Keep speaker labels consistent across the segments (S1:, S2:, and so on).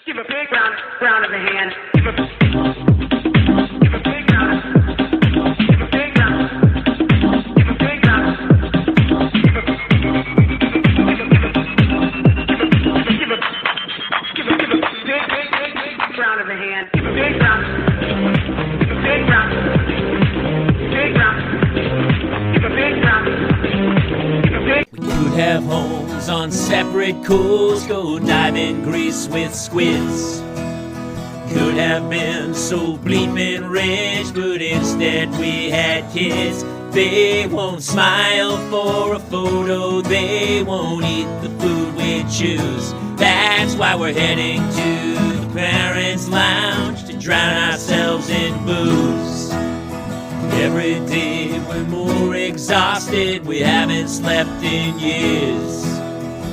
S1: Give a big round of the hand. Give a big round. Give a big round. Give a big round. Give a big round. Give a big round of the hand. Give a big round. Give a big round. Big round. Give a big round. Give a big.
S2: We could have homes on separate coasts, go dive in Greece with squids. Could have been so bleeping rich, but instead we had kids. They won't smile for a photo, they won't eat the food we choose. That's why we're heading to the parents' lounge to drown ourselves in booze. Every day we're more exhausted, we haven't slept in years.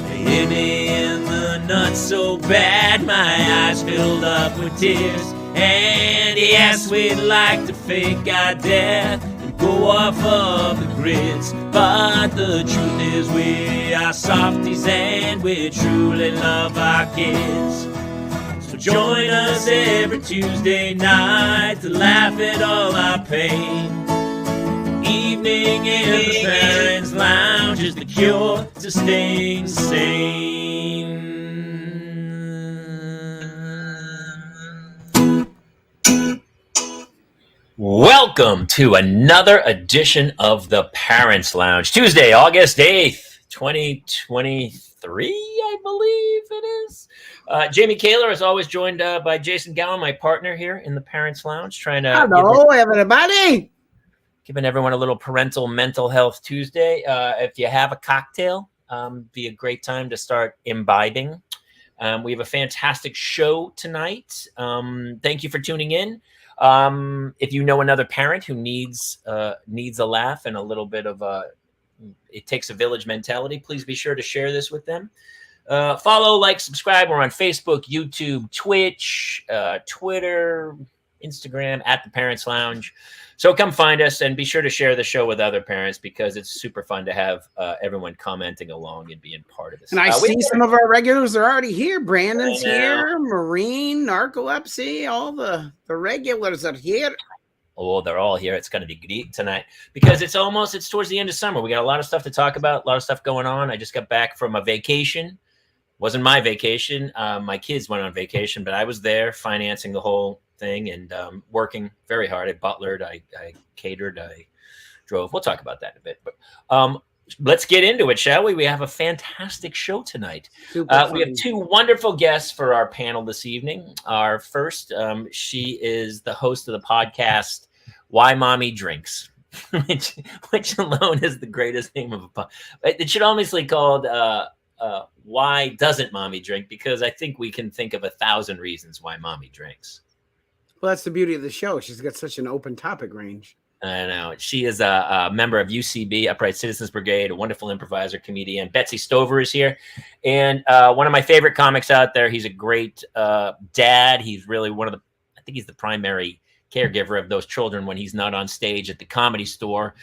S2: They hit me in the nuts so bad, my eyes filled up with tears. And yes, we'd like to fake our death and go off of the grids, but the truth is we are softies and we truly love our kids. So join us every Tuesday night to laugh at all our pain. Evening in the parents' lounge is the cure to staying sane. Welcome to another edition of the Parents' Lounge. Tuesday, August 8th, 2023, I believe it is. Jamie Kaler is always joined by Jason Gowin, my partner here in the Parents' Lounge, trying to
S3: Hello, everybody.
S2: Giving everyone a little parental mental health Tuesday. If you have a cocktail, be a great time to start imbibing. We have a fantastic show tonight. Thank you for tuning in. If you know another parent who needs a laugh and a little bit of it takes a village mentality, please be sure to share this with them. Follow, like, subscribe. We're on Facebook, YouTube, Twitch, Twitter, Instagram, at the Parents Lounge. So come find us and be sure to share the show with other parents because it's super fun to have everyone commenting along and being part of this.
S3: And I see some of our regulars are already here. Brandon's here, Marine, Narcolepsy, all the regulars are here.
S2: Oh, they're all here. It's going to be great tonight because it's towards the end of summer. We got a lot of stuff to talk about, a lot of stuff going on. I just got back from a vacation. Wasn't my vacation. My kids went on vacation, but I was there financing the whole thing and working very hard. I butlered, I catered, I drove. We'll talk about that in a bit. But let's get into it, shall we? We have a fantastic show tonight. We have two wonderful guests for our panel this evening. Our first, she is the host of the podcast, Why Mommy Drinks, which alone is the greatest name of a podcast. It should almost be called Why Doesn't Mommy Drink? Because I think we can think of 1,000 reasons why mommy drinks.
S3: Well, that's the beauty of the show. She's got such an open topic range.
S2: I know. She is a member of UCB, Upright Citizens Brigade, a wonderful improviser, comedian. Betsy Stover is here. And one of my favorite comics out there. He's a great dad. He's really I think he's the primary caregiver of those children when he's not on stage at the Comedy Store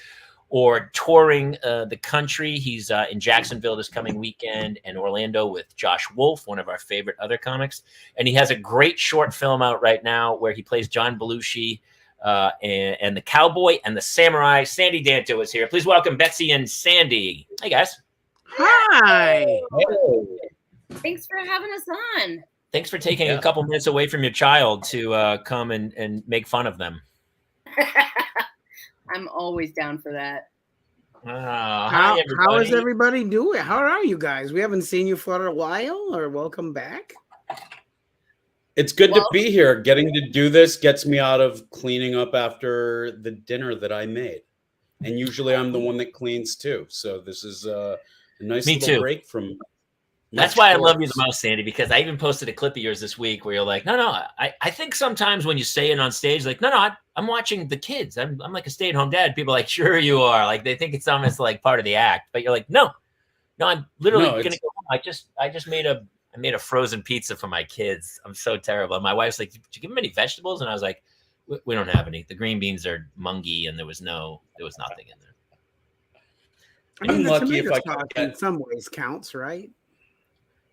S2: or touring the country. He's in Jacksonville this coming weekend and Orlando with Josh Wolf, one of our favorite other comics. And he has a great short film out right now where he plays John Belushi and the cowboy and the samurai. Sandy Danto is here. Please welcome Betsy and Sandy. Hey, guys.
S3: Hi.
S4: Hey. Thanks for having us on.
S2: Thanks for taking a couple minutes away from your child to come and make fun of them.
S4: I'm always down for that.
S3: How is everybody doing? How are you guys? We haven't seen you for a while, or welcome back.
S5: It's good to be here. Getting to do this gets me out of cleaning up after the dinner that I made. And usually I'm the one that cleans too. So this is a nice little break from...
S2: That's why I love you the most, Sandy, because I even posted a clip of yours this week where you're like, no, I think sometimes when you say it on stage, like, no, I'm watching the kids. I'm like a stay-at-home dad. People are like, sure you are. Like, they think it's almost like part of the act. But you're like, no, I'm literally going to go home. I just made a frozen pizza for my kids. I'm so terrible. And my wife's like, did you give them any vegetables? And I was like, we don't have any. The green beans are mungy and there was nothing in there.
S3: I mean, the tomato sauce in some ways counts, right?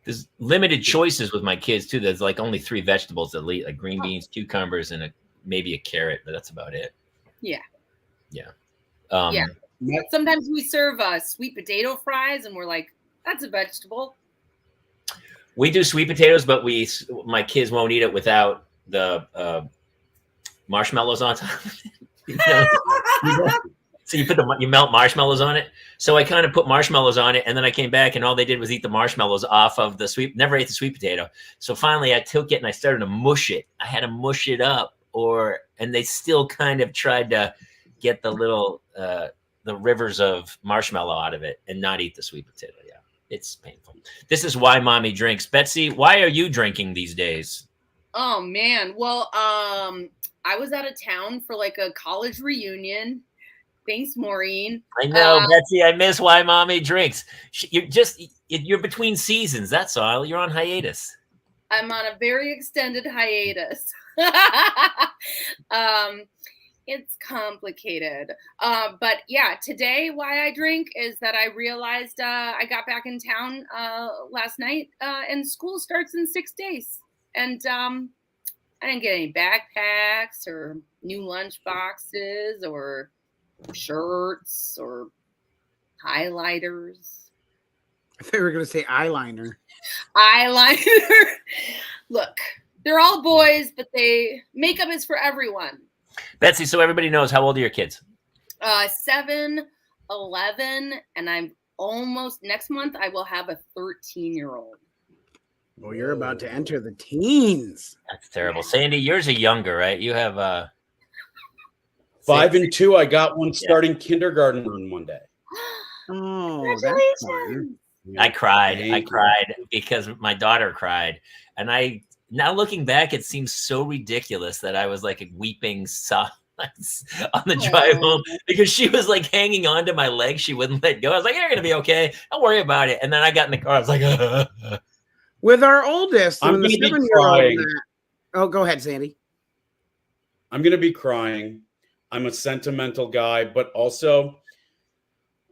S2: There's limited choices with my kids too. There's like only 3 vegetables they'll eat, like green beans, cucumbers, and maybe a carrot, but that's about it.
S4: Yeah.
S2: Yeah.
S4: Yeah. Sometimes we serve sweet potato fries, and we're like, "That's a vegetable."
S2: We do sweet potatoes, but my kids won't eat it without the marshmallows on top. So you melt marshmallows on it. So I kind of put marshmallows on it, and then I came back, and all they did was eat the marshmallows off of the never ate the sweet potato. So finally I took it and I started to mush it. I had to mush it up, and they still kind of tried to get the little, the rivers of marshmallow out of it and not eat the sweet potato. Yeah, it's painful. This is why mommy drinks. Betsy, why are you drinking these days?
S4: Oh man. Well, I was out of town for like a college reunion. Thanks, Maureen.
S2: I know, Betsy. I miss why mommy drinks. You're between seasons. That's all. You're on hiatus.
S4: I'm on a very extended hiatus. It's complicated. But yeah, today why I drink is that I realized I got back in town last night, and school starts in 6 days. And I didn't get any backpacks or new lunch boxes or shirts or highlighters.
S3: I thought you were going to say eyeliner.
S4: Eyeliner. Look, they're all boys, but makeup is for everyone.
S2: Betsy, so everybody knows, how old are your kids?
S4: 7, 11, and I'm almost, next month I will have a 13-year-old.
S3: Well, you're about to enter the teens.
S2: That's terrible. Sandy, yours are younger, right? You have
S5: 5 and 2. I got one starting kindergarten on Monday.
S3: Oh, that's fun.
S2: I cried because my daughter cried. And now looking back, it seems so ridiculous that I was like weeping on the drive home because she was like hanging on to my leg. She wouldn't let go. I was like, "You're going to be okay. Don't worry about it." And then I got in the car. I was like,
S3: With our oldest,
S5: I'm
S3: when the
S5: gonna be
S3: 7-year-old. Oh, go ahead, Sandy.
S5: I'm going to be crying. I'm a sentimental guy, but also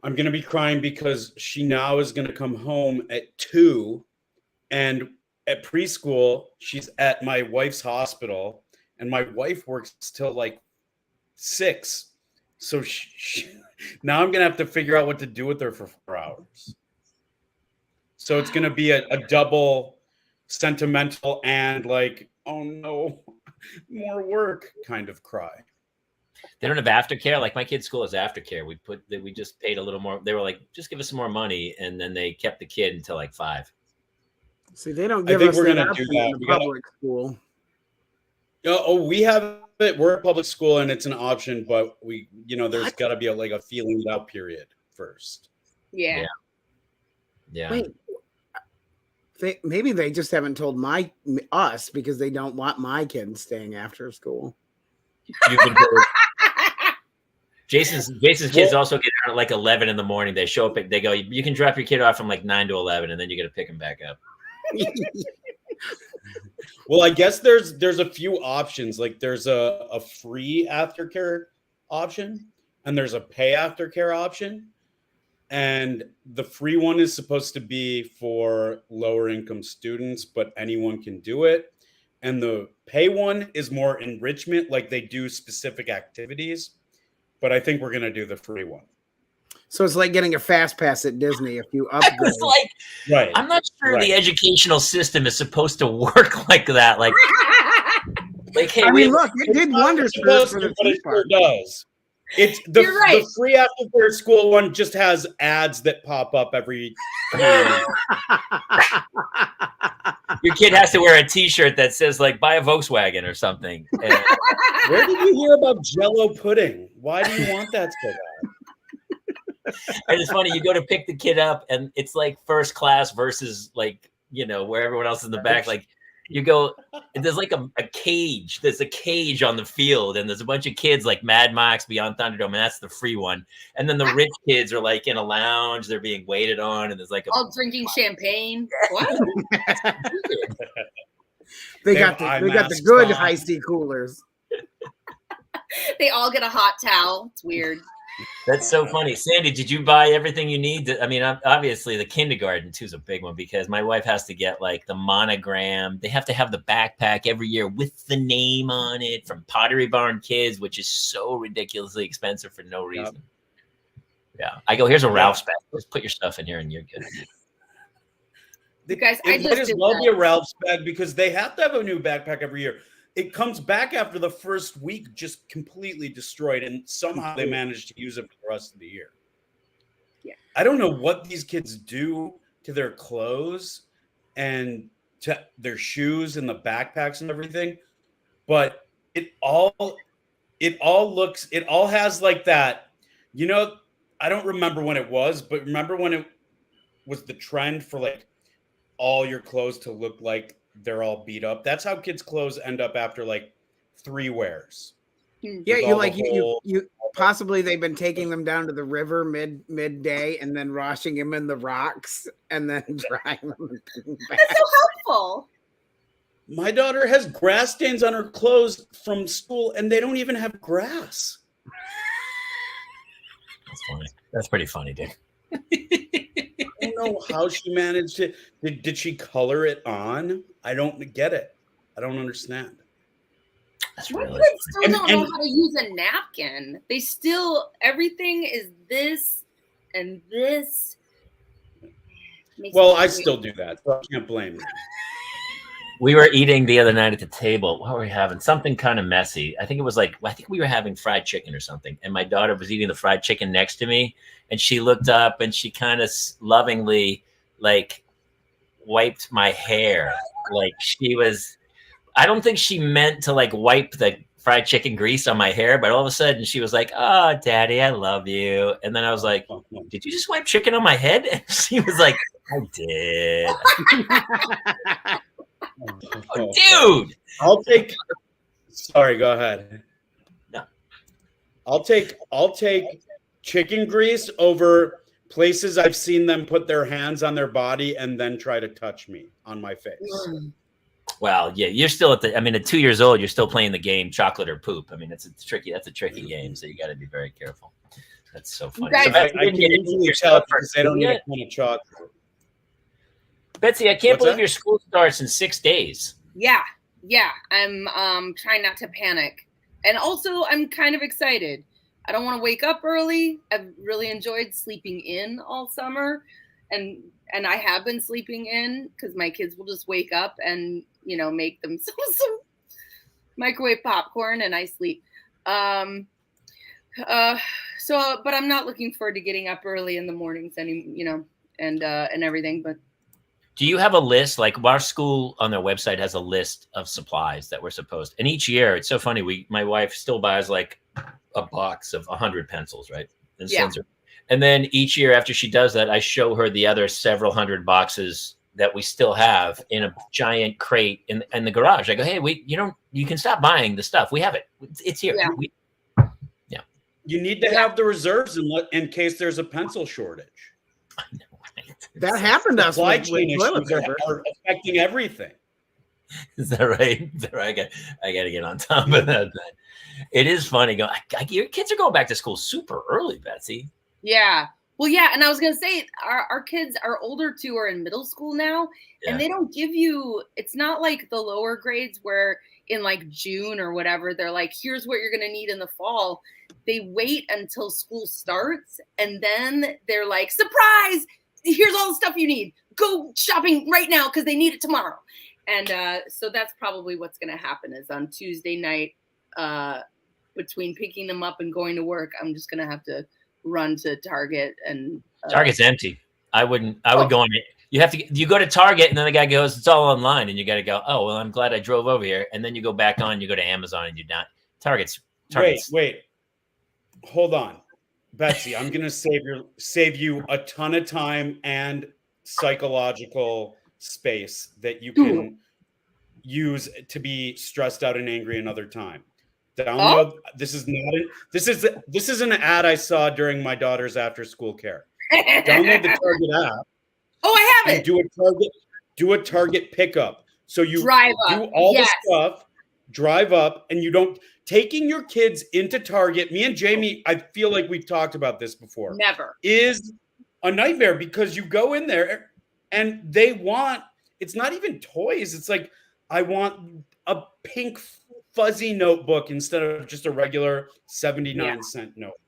S5: I'm going to be crying because she now is going to come home at 2, and at preschool, she's at my wife's hospital, and my wife works till like 6. So now I'm going to have to figure out what to do with her for 4 hours. So it's going to be a double sentimental and like, oh no, more work kind of cry.
S2: They don't have aftercare. Like my kid's school has aftercare. We just paid a little more. They were like, just give us some more money. And then they kept the kid until like 5.
S3: See, they don't give us that option in the public school.
S5: Oh, we have it. We're a public school and it's an option, but there's got to be a feeling it out period first.
S4: Yeah.
S3: Wait, maybe they just haven't told us because they don't want my kids staying after school.
S2: You've been told. Jason's kids also get out at like 11 in the morning. They show up. They go, you can drop your kid off from like 9 to 11, and then you got to pick him back up.
S5: Well, I guess there's a few options. Like there's a free aftercare option, and there's a pay aftercare option. And the free one is supposed to be for lower income students, but anyone can do it. And the pay one is more enrichment, like they do specific activities. But I think we're going to do the free one.
S3: So it's like getting a fast pass at Disney if you upgrade.
S2: It's like,
S5: right.
S2: I'm not sure the educational system is supposed to work like that. Like hey,
S3: look, it did wonders for the
S5: but it sure does. It's the free after school one just has ads that pop up every time.
S2: Your kid has to wear a T-shirt that says like "buy a Volkswagen" or something. And
S5: where did you hear about Jell-O pudding? Why do you want that so bad?
S2: And it's funny, you go to pick the kid up, and it's like first class versus like where everyone else is in the back. Like you go, there's like a cage. There's a cage on the field, and there's a bunch of kids like Mad Max Beyond Thunderdome, and that's the free one. And then the rich kids are like in a lounge, they're being waited on, and there's like
S4: all drinking champagne. What?
S3: They got the good high C coolers.
S4: They all get a hot towel. It's weird.
S2: That's so funny. Sandy, did you buy everything you need? I mean, obviously the kindergarten too is a big one because my wife has to get like the monogram. They have to have the backpack every year with the name on it from Pottery Barn Kids, which is so ridiculously expensive for no reason. Yep. Yeah. I go, here's a Ralph's bag. Just put your stuff in here and you're good.
S4: You guys,
S5: it might as well be a Ralph's bag because they have to have a new backpack every year. It comes back after the first week, just completely destroyed, and somehow they manage to use it for the rest of the year.
S4: Yeah,
S5: I don't know what these kids do to their clothes and to their shoes and the backpacks and everything, but it all has like that. You know, I don't remember when it was, but remember when it was the trend for like all your clothes to look like they're all beat up. That's how kids' clothes end up after like 3 wears.
S3: Yeah, you possibly they've been taking them down to the river midday and then washing them in the rocks and then drying them.
S4: That's so helpful.
S5: My daughter has grass stains on her clothes from school, and they don't even have grass.
S2: That's funny. That's pretty funny, dude.
S5: I don't know how she managed it. Did she color it on? I don't get it. I don't understand.
S2: That's
S4: My
S2: really
S4: kids still don't know how to use a napkin. They still, everything is this and this.
S5: Well, I still do that, so I can't blame you.
S2: We were eating the other night at the table. What were we having? Something kind of messy. I think we were having fried chicken or something. And my daughter was eating the fried chicken next to me. And she looked up and she kind of lovingly like wiped my hair. Like I don't think she meant to like wipe the fried chicken grease on my hair. But all of a sudden she was like, "Oh, Daddy, I love you." And then I was like, "Did you just wipe chicken on my head?" And she was like, "I did." Oh, dude.
S5: Sorry, go ahead.
S2: No.
S5: I'll take chicken grease over places I've seen them put their hands on their body and then try to touch me on my face.
S2: Well, yeah, you're still at 2 years old, you're still playing the game chocolate or poop. I mean, that's a tricky game, so you got to be very careful. That's so funny.
S4: Guys,
S5: I can easily tell because they don't need a ton of chocolate.
S2: Betsy, I can't believe your school starts in 6 days.
S4: Yeah. I'm trying not to panic. And also, I'm kind of excited. I don't want to wake up early. I've really enjoyed sleeping in all summer. And I have been sleeping in because my kids will just wake up and, make themselves some microwave popcorn and I sleep. But I'm not looking forward to getting up early in the mornings and everything. But
S2: do you have a list? Like our school on their website has a list of supplies that we're supposed. And each year, it's so funny. My wife still buys like a box of 100 pencils, right? And sends her. And then each year after she does that, I show her the other several hundred boxes that we still have in a giant crate in the garage. I go, "Hey, you can stop buying the stuff. We have it. It's here."
S4: Yeah.
S5: You need to have the reserves in case there's a pencil shortage.
S2: I know.
S3: That happened to us.
S5: Supply chain issues are affecting everything.
S2: Is that right? I got to get on top of that. It is funny. Your kids are going back to school super early, Betsy.
S4: Yeah. Well, yeah. And I was going to say our kids, our older 2 are in middle school now, and they don't give you, it's not like the lower grades where in like June or whatever, they're like, "Here's what you're going to need in the fall." They wait until school starts and then they're like, "Surprise! Here's all the stuff you need. Go shopping right now because they need it tomorrow." And so that's probably what's going to happen is on Tuesday night, between picking them up and going to work, I'm just going to have to run to Target and
S2: Target's empty. I would go on it. You go to Target and then the guy goes, "It's all online," and you got to go, "Oh, well, I'm glad I drove over here." And then you go back on, you go to Amazon and you're done. Target's.
S5: Wait. Hold on. Betsy, I'm going to save you a ton of time and psychological space that you can use to be stressed out and angry another time. Download. This is an ad I saw during my daughter's after school care. Download the Target app.
S4: Oh, I have
S5: it. Do a Target pickup. So you
S4: drive up.
S5: Do all the stuff, drive up, and you taking your kids into Target, me and Jamie, I feel like we've talked about this before.
S4: Never.
S5: Is a nightmare because you go in there and they want, it's not even toys. It's like, I want a pink fuzzy notebook instead of just a regular 79-cent notebook.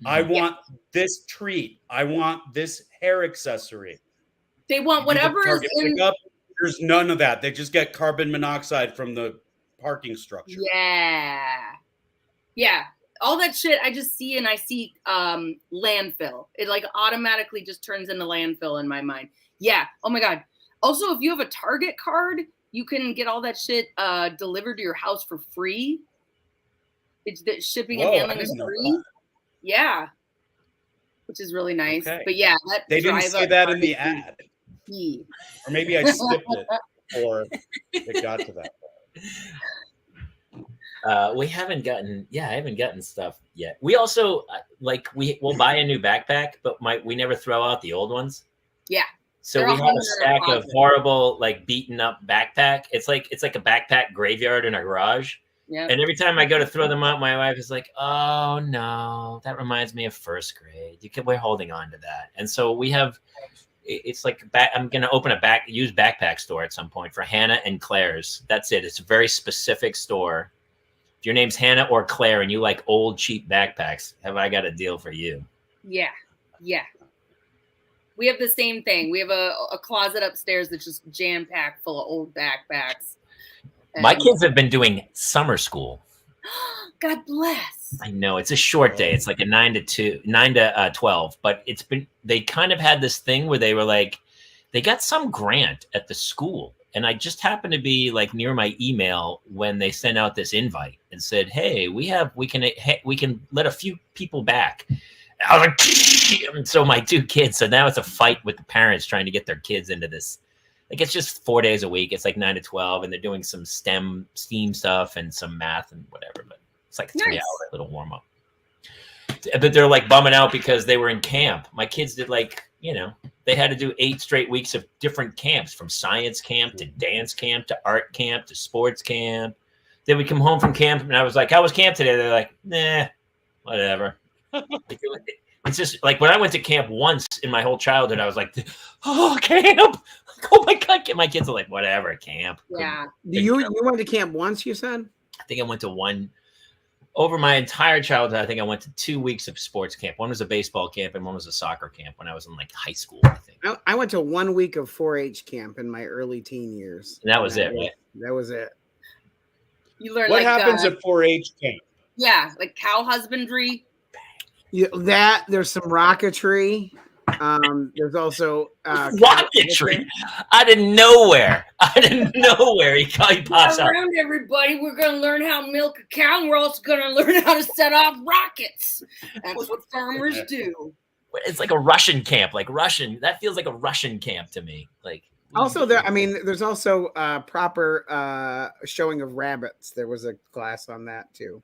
S5: I want this treat. I want this hair accessory.
S4: They want whatever is in.
S5: Pickup, there's none of that. They just get carbon monoxide from the parking structure.
S4: Yeah. All that shit I just see, and I see landfill. It like automatically just turns into landfill in my mind. Yeah. Oh my God. Also, if you have a Target card, you can get all that shit delivered to your house for free. It's the shipping and handling is free. Yeah. Which is really nice. Okay. But yeah,
S5: they didn't say that in the ad. Or maybe I skipped it or it got to that.
S2: We haven't gotten, I haven't gotten stuff yet. We also we'll buy a new backpack, but we never throw out the old ones.
S4: Yeah.
S2: So we have a stack of horrible, like beaten up backpack. It's like a backpack graveyard in our garage. Yeah. And every time I go to throw them out, my wife is like, "Oh no, that reminds me of first grade. We're holding on to that." And so we have. It's like I'm going to open a used backpack store at some point for Hannah and Claire's. That's it. It's a very specific store. If your name's Hannah or Claire and you like old cheap backpacks, have I got a deal for you?
S4: Yeah. We have the same thing. We have a closet upstairs that's just jam-packed full of old backpacks.
S2: My kids have been doing summer school.
S4: God bless.
S2: I know it's a short day. It's like a 9 to 12, but they kind of had this thing where they were like, they got some grant at the school. And I just happened to be like near my email when they sent out this invite and said, "Hey, we can let a few people back." I was like, so my two kids. So now it's a fight with the parents trying to get their kids into this. Like it's just 4 days a week. It's like 9 to 12, and they're doing some STEM stuff and some math and whatever. But it's like a 3-hour little warm up. But they're like bumming out because they were in camp. My kids did they had to do 8 straight weeks of different camps, from science camp to dance camp to art camp to sports camp. They would come home from camp and I was like, "How was camp today?" They're like, "Nah, whatever." It's just like when I went to camp once in my whole childhood, I was like, "Oh, camp." Like, oh my God. My kids are like, "Whatever, camp."
S4: Yeah.
S3: You went to camp once, you said?
S2: I think I went to one. Over my entire childhood, I think I went to 2 weeks of sports camp. One was a baseball camp and one was a soccer camp when I was in like high school, I think.
S3: I went to 1 week of 4-H camp in my early teen years.
S2: And that was it, right?
S3: That was it.
S4: You learn
S5: what happens at 4-H camp?
S4: Yeah, like cow husbandry.
S3: Yeah, there's some rocketry. There's also
S2: rocketry out of nowhere. He pops out.
S4: Around everybody, we're going to learn how to milk a cow, and we're also going to learn how to set off rockets. That's what farmers do.
S2: It's like a Russian camp, that feels like a Russian camp to me. Like
S3: also there's also proper showing of rabbits. There was a class on that too.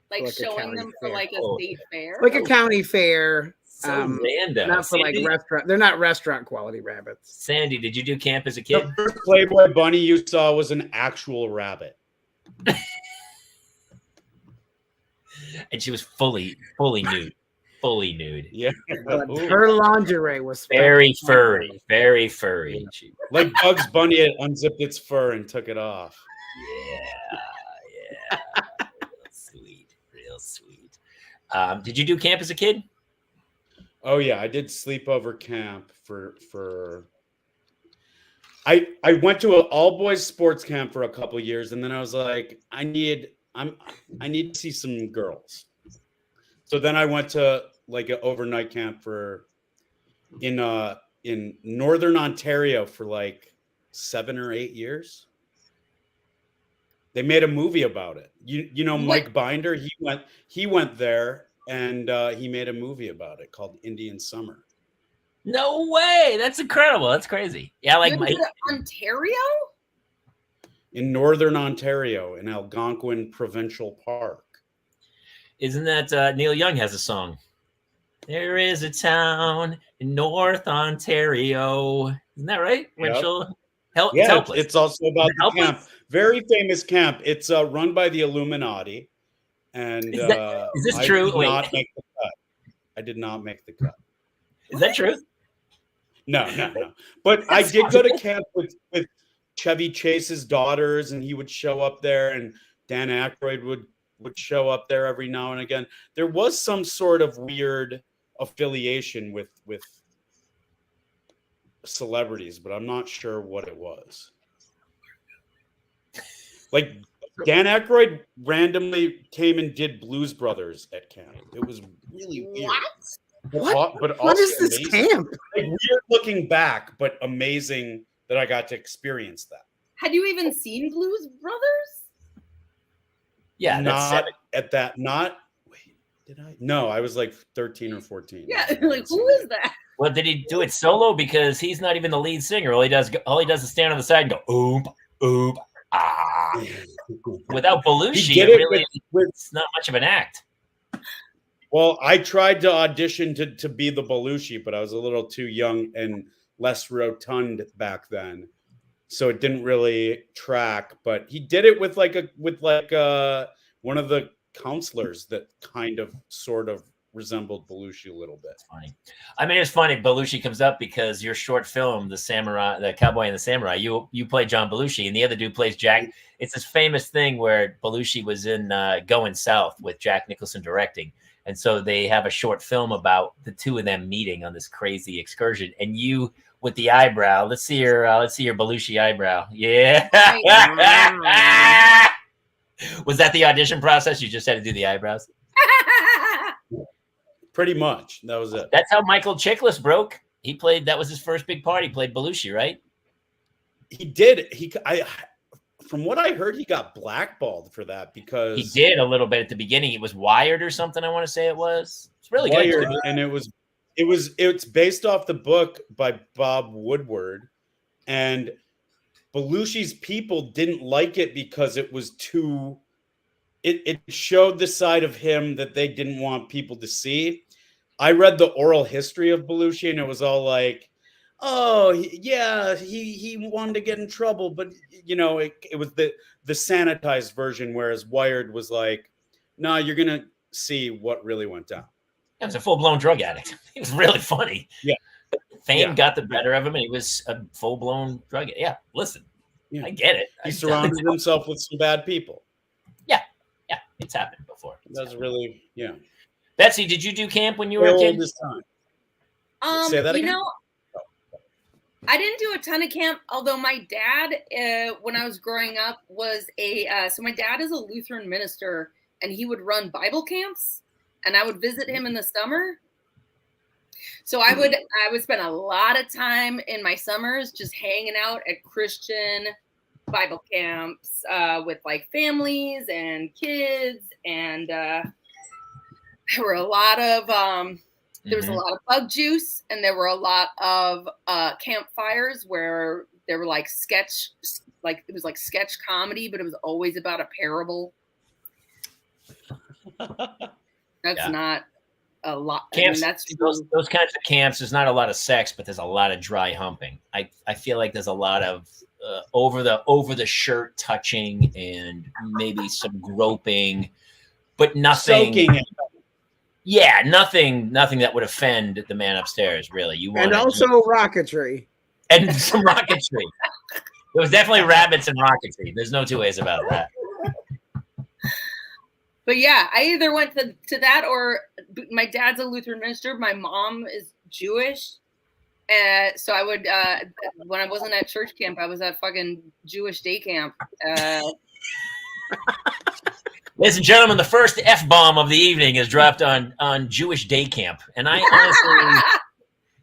S4: Like showing them for like a state fair?
S3: Like a county fair.
S2: So random.
S3: Not for Sandy, like restaurant. They're not restaurant quality rabbits.
S2: Sandy, did you do camp as a kid?
S5: The first Playboy bunny you saw was an actual rabbit.
S2: And she was fully nude. Fully nude.
S5: Yeah.
S3: Her lingerie was
S2: very furry. Very furry.
S5: Like Bugs Bunny had unzipped its fur and took it off.
S2: Yeah. Real sweet. Did you do camp as a kid?
S5: Oh yeah, I did sleepover camp for I went to an all boys sports camp for a couple of years, and then I was like, I need to see some girls. So then I went to like an overnight camp in Northern Ontario for like 7 or 8 years. They made a movie about it. You know Mike Binder, he went there. And he made a movie about it called Indian Summer.
S2: No way! That's incredible. That's crazy. Yeah, like
S4: Ontario?
S5: In Northern Ontario, in Algonquin Provincial Park.
S2: Isn't that Neil Young has a song? There is a town in North Ontario. Isn't that right?
S5: Yep.
S2: It's helpless.
S5: It's also about the camp. Very famous camp. It's run by the Illuminati, and
S2: Is this
S5: I
S2: true?
S5: did
S2: Wait.
S5: not make the cut. I did not make the cut.
S2: Is that true?
S5: No. But I did go to camp with Chevy Chase's daughters, and he would show up there, and Dan Aykroyd would show up there every now and again. There was some sort of weird affiliation with celebrities, but I'm not sure what it was. Like Dan Aykroyd randomly came and did Blues Brothers at camp. It was really weird.
S3: What?
S5: But
S3: What
S5: also
S3: is this
S5: amazing.
S3: camp?
S5: Like, weird looking back, but amazing that I got to experience that.
S4: Had you even seen Blues Brothers?
S2: Yeah,
S5: Not at that. Not. Wait, did I? No, I was like 13 or 14.
S4: Yeah, like who is that?
S2: Well, did he do it solo? Because he's not even the lead singer. All he does is stand on the side and go oop, oop, ah. Without Belushi,
S5: He did
S2: it
S5: it
S2: really
S5: with
S2: it's not much of an act.
S5: Well, I tried to audition to be the Belushi, but I was a little too young and less rotund back then, so it didn't really track. But he did it with one of the counselors that kind of sort of resembled Belushi a little bit.
S2: It's funny. I mean, it's funny. Belushi comes up because your short film, the Cowboy and the Samurai, you play John Belushi, and the other dude plays Jack. It's this famous thing where Belushi was in Going South with Jack Nicholson directing. And so they have a short film about the two of them meeting on this crazy excursion. And you with the eyebrow, let's see your Belushi eyebrow. Yeah. Was that the audition process? You just had to do the eyebrows?
S5: Pretty much. That was it.
S2: That's how Michael Chiklis broke. That was his first big part. He played Belushi, right?
S5: He did. From what I heard, he got blackballed for that because
S2: he did a little bit at the beginning. It was Wired or something. I want to say it was. It's really
S5: Wired,
S2: good.
S5: And it's based off the book by Bob Woodward, and Belushi's people didn't like it because it was too. It showed the side of him that they didn't want people to see. I read the oral history of Belushi, and it was all like, oh yeah, he wanted to get in trouble, but it was the sanitized version, whereas Wired was like, no, you're gonna see what really went down.
S2: He was a full-blown drug addict. He was really funny.
S5: Yeah.
S2: Fame got the better of him, and he was a full-blown drug addict. Yeah, listen, I get it.
S5: He surrounded himself with some bad people.
S2: Yeah, it's happened before.
S5: That's really,
S2: Betsy, did you do camp when you were a kid?
S5: This time. Say that again?
S4: I didn't do a ton of camp, although my dad, when I was growing up, was so my dad is a Lutheran minister, and he would run Bible camps, and I would visit him in the summer. So I would spend a lot of time in my summers just hanging out at Christian Bible camps with like families and kids, and there were a lot of there was a lot of bug juice, and there were a lot of campfires where there were like it was like sketch comedy, but it was always about a parable. That's not a lot.
S2: Camps,
S4: I mean, that's
S2: those kinds of camps. There's not a lot of sex, but there's a lot of dry humping. I feel like there's a lot of over the shirt touching and maybe some groping, but nothing.
S5: Soaking.
S2: Yeah, nothing that would offend the man upstairs. Really,
S3: and also rocketry
S2: and some rocketry. There was definitely rabbits and rocketry. There's no two ways about that.
S4: But yeah, I either went to that, or my dad's a Lutheran minister. My mom is Jewish. So I would, when I wasn't at church camp, I was at fucking Jewish day camp.
S2: Ladies and gentlemen, the first F-bomb of the evening is dropped on Jewish day camp. And I honestly,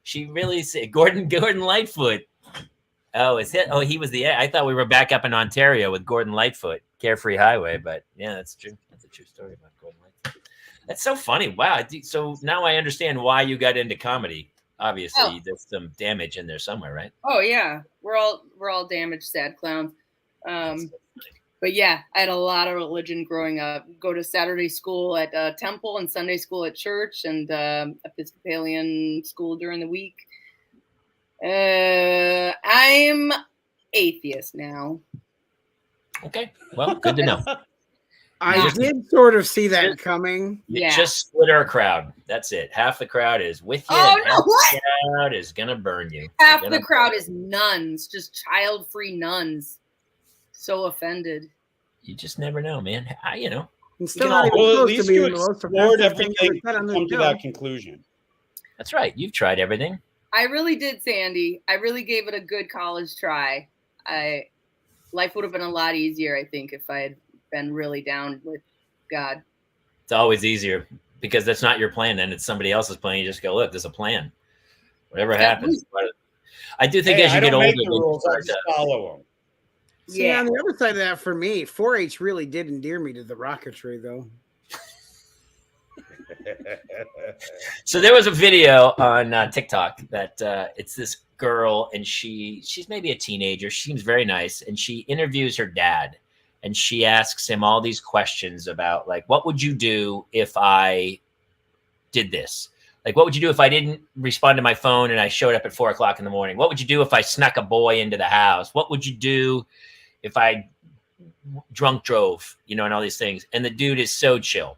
S2: she really said, Gordon Lightfoot. Oh, is it? Oh, he was I thought we were back up in Ontario with Gordon Lightfoot, Carefree Highway. But yeah, that's true. That's a true story about Gordon Lightfoot. That's so funny. Wow. So now I understand why you got into comedy. Obviously, there's some damage in there somewhere, right?
S4: Oh yeah, we're all damaged, sad clowns. But yeah, I had a lot of religion growing up. Go to Saturday school at temple and Sunday school at church, and Episcopalian school during the week. I'm atheist now.
S2: Okay. Well, good to know.
S3: I did sort of see that coming.
S2: You just split our crowd. That's it. Half the crowd is with you.
S4: Oh,
S2: and half the crowd is gonna burn you.
S4: Half the crowd is nuns, just child-free nuns. So offended.
S2: You just never know, man. You know.
S3: And still not even close to being the most
S5: explored
S3: offensive thing
S5: everything
S3: ever said on
S5: to
S3: this
S5: come to
S3: show.
S5: that conclusion.
S2: That's right. You've tried everything.
S4: I really did, Sandy. I really gave it a good college try. Life would have been a lot easier, I think, if I had been really down with God.
S2: It's always easier because that's not your plan, and it's somebody else's plan. You just go, look, there's a plan. Whatever happens. But I do think as you get older,
S5: the rules, I just follow them.
S3: See, on the other side of that, for me, 4-H really did endear me to the rocketry, though.
S2: So there was a video on TikTok that it's this girl, and she's maybe a teenager. She seems very nice, and she interviews her dad, and she asks him all these questions about, like, what would you do if I did this? Like, what would you do if I didn't respond to my phone and I showed up at 4 o'clock in the morning? What would you do if I snuck a boy into the house? What would you do if I drunk drove, you know, and all these things? And the dude is so chill.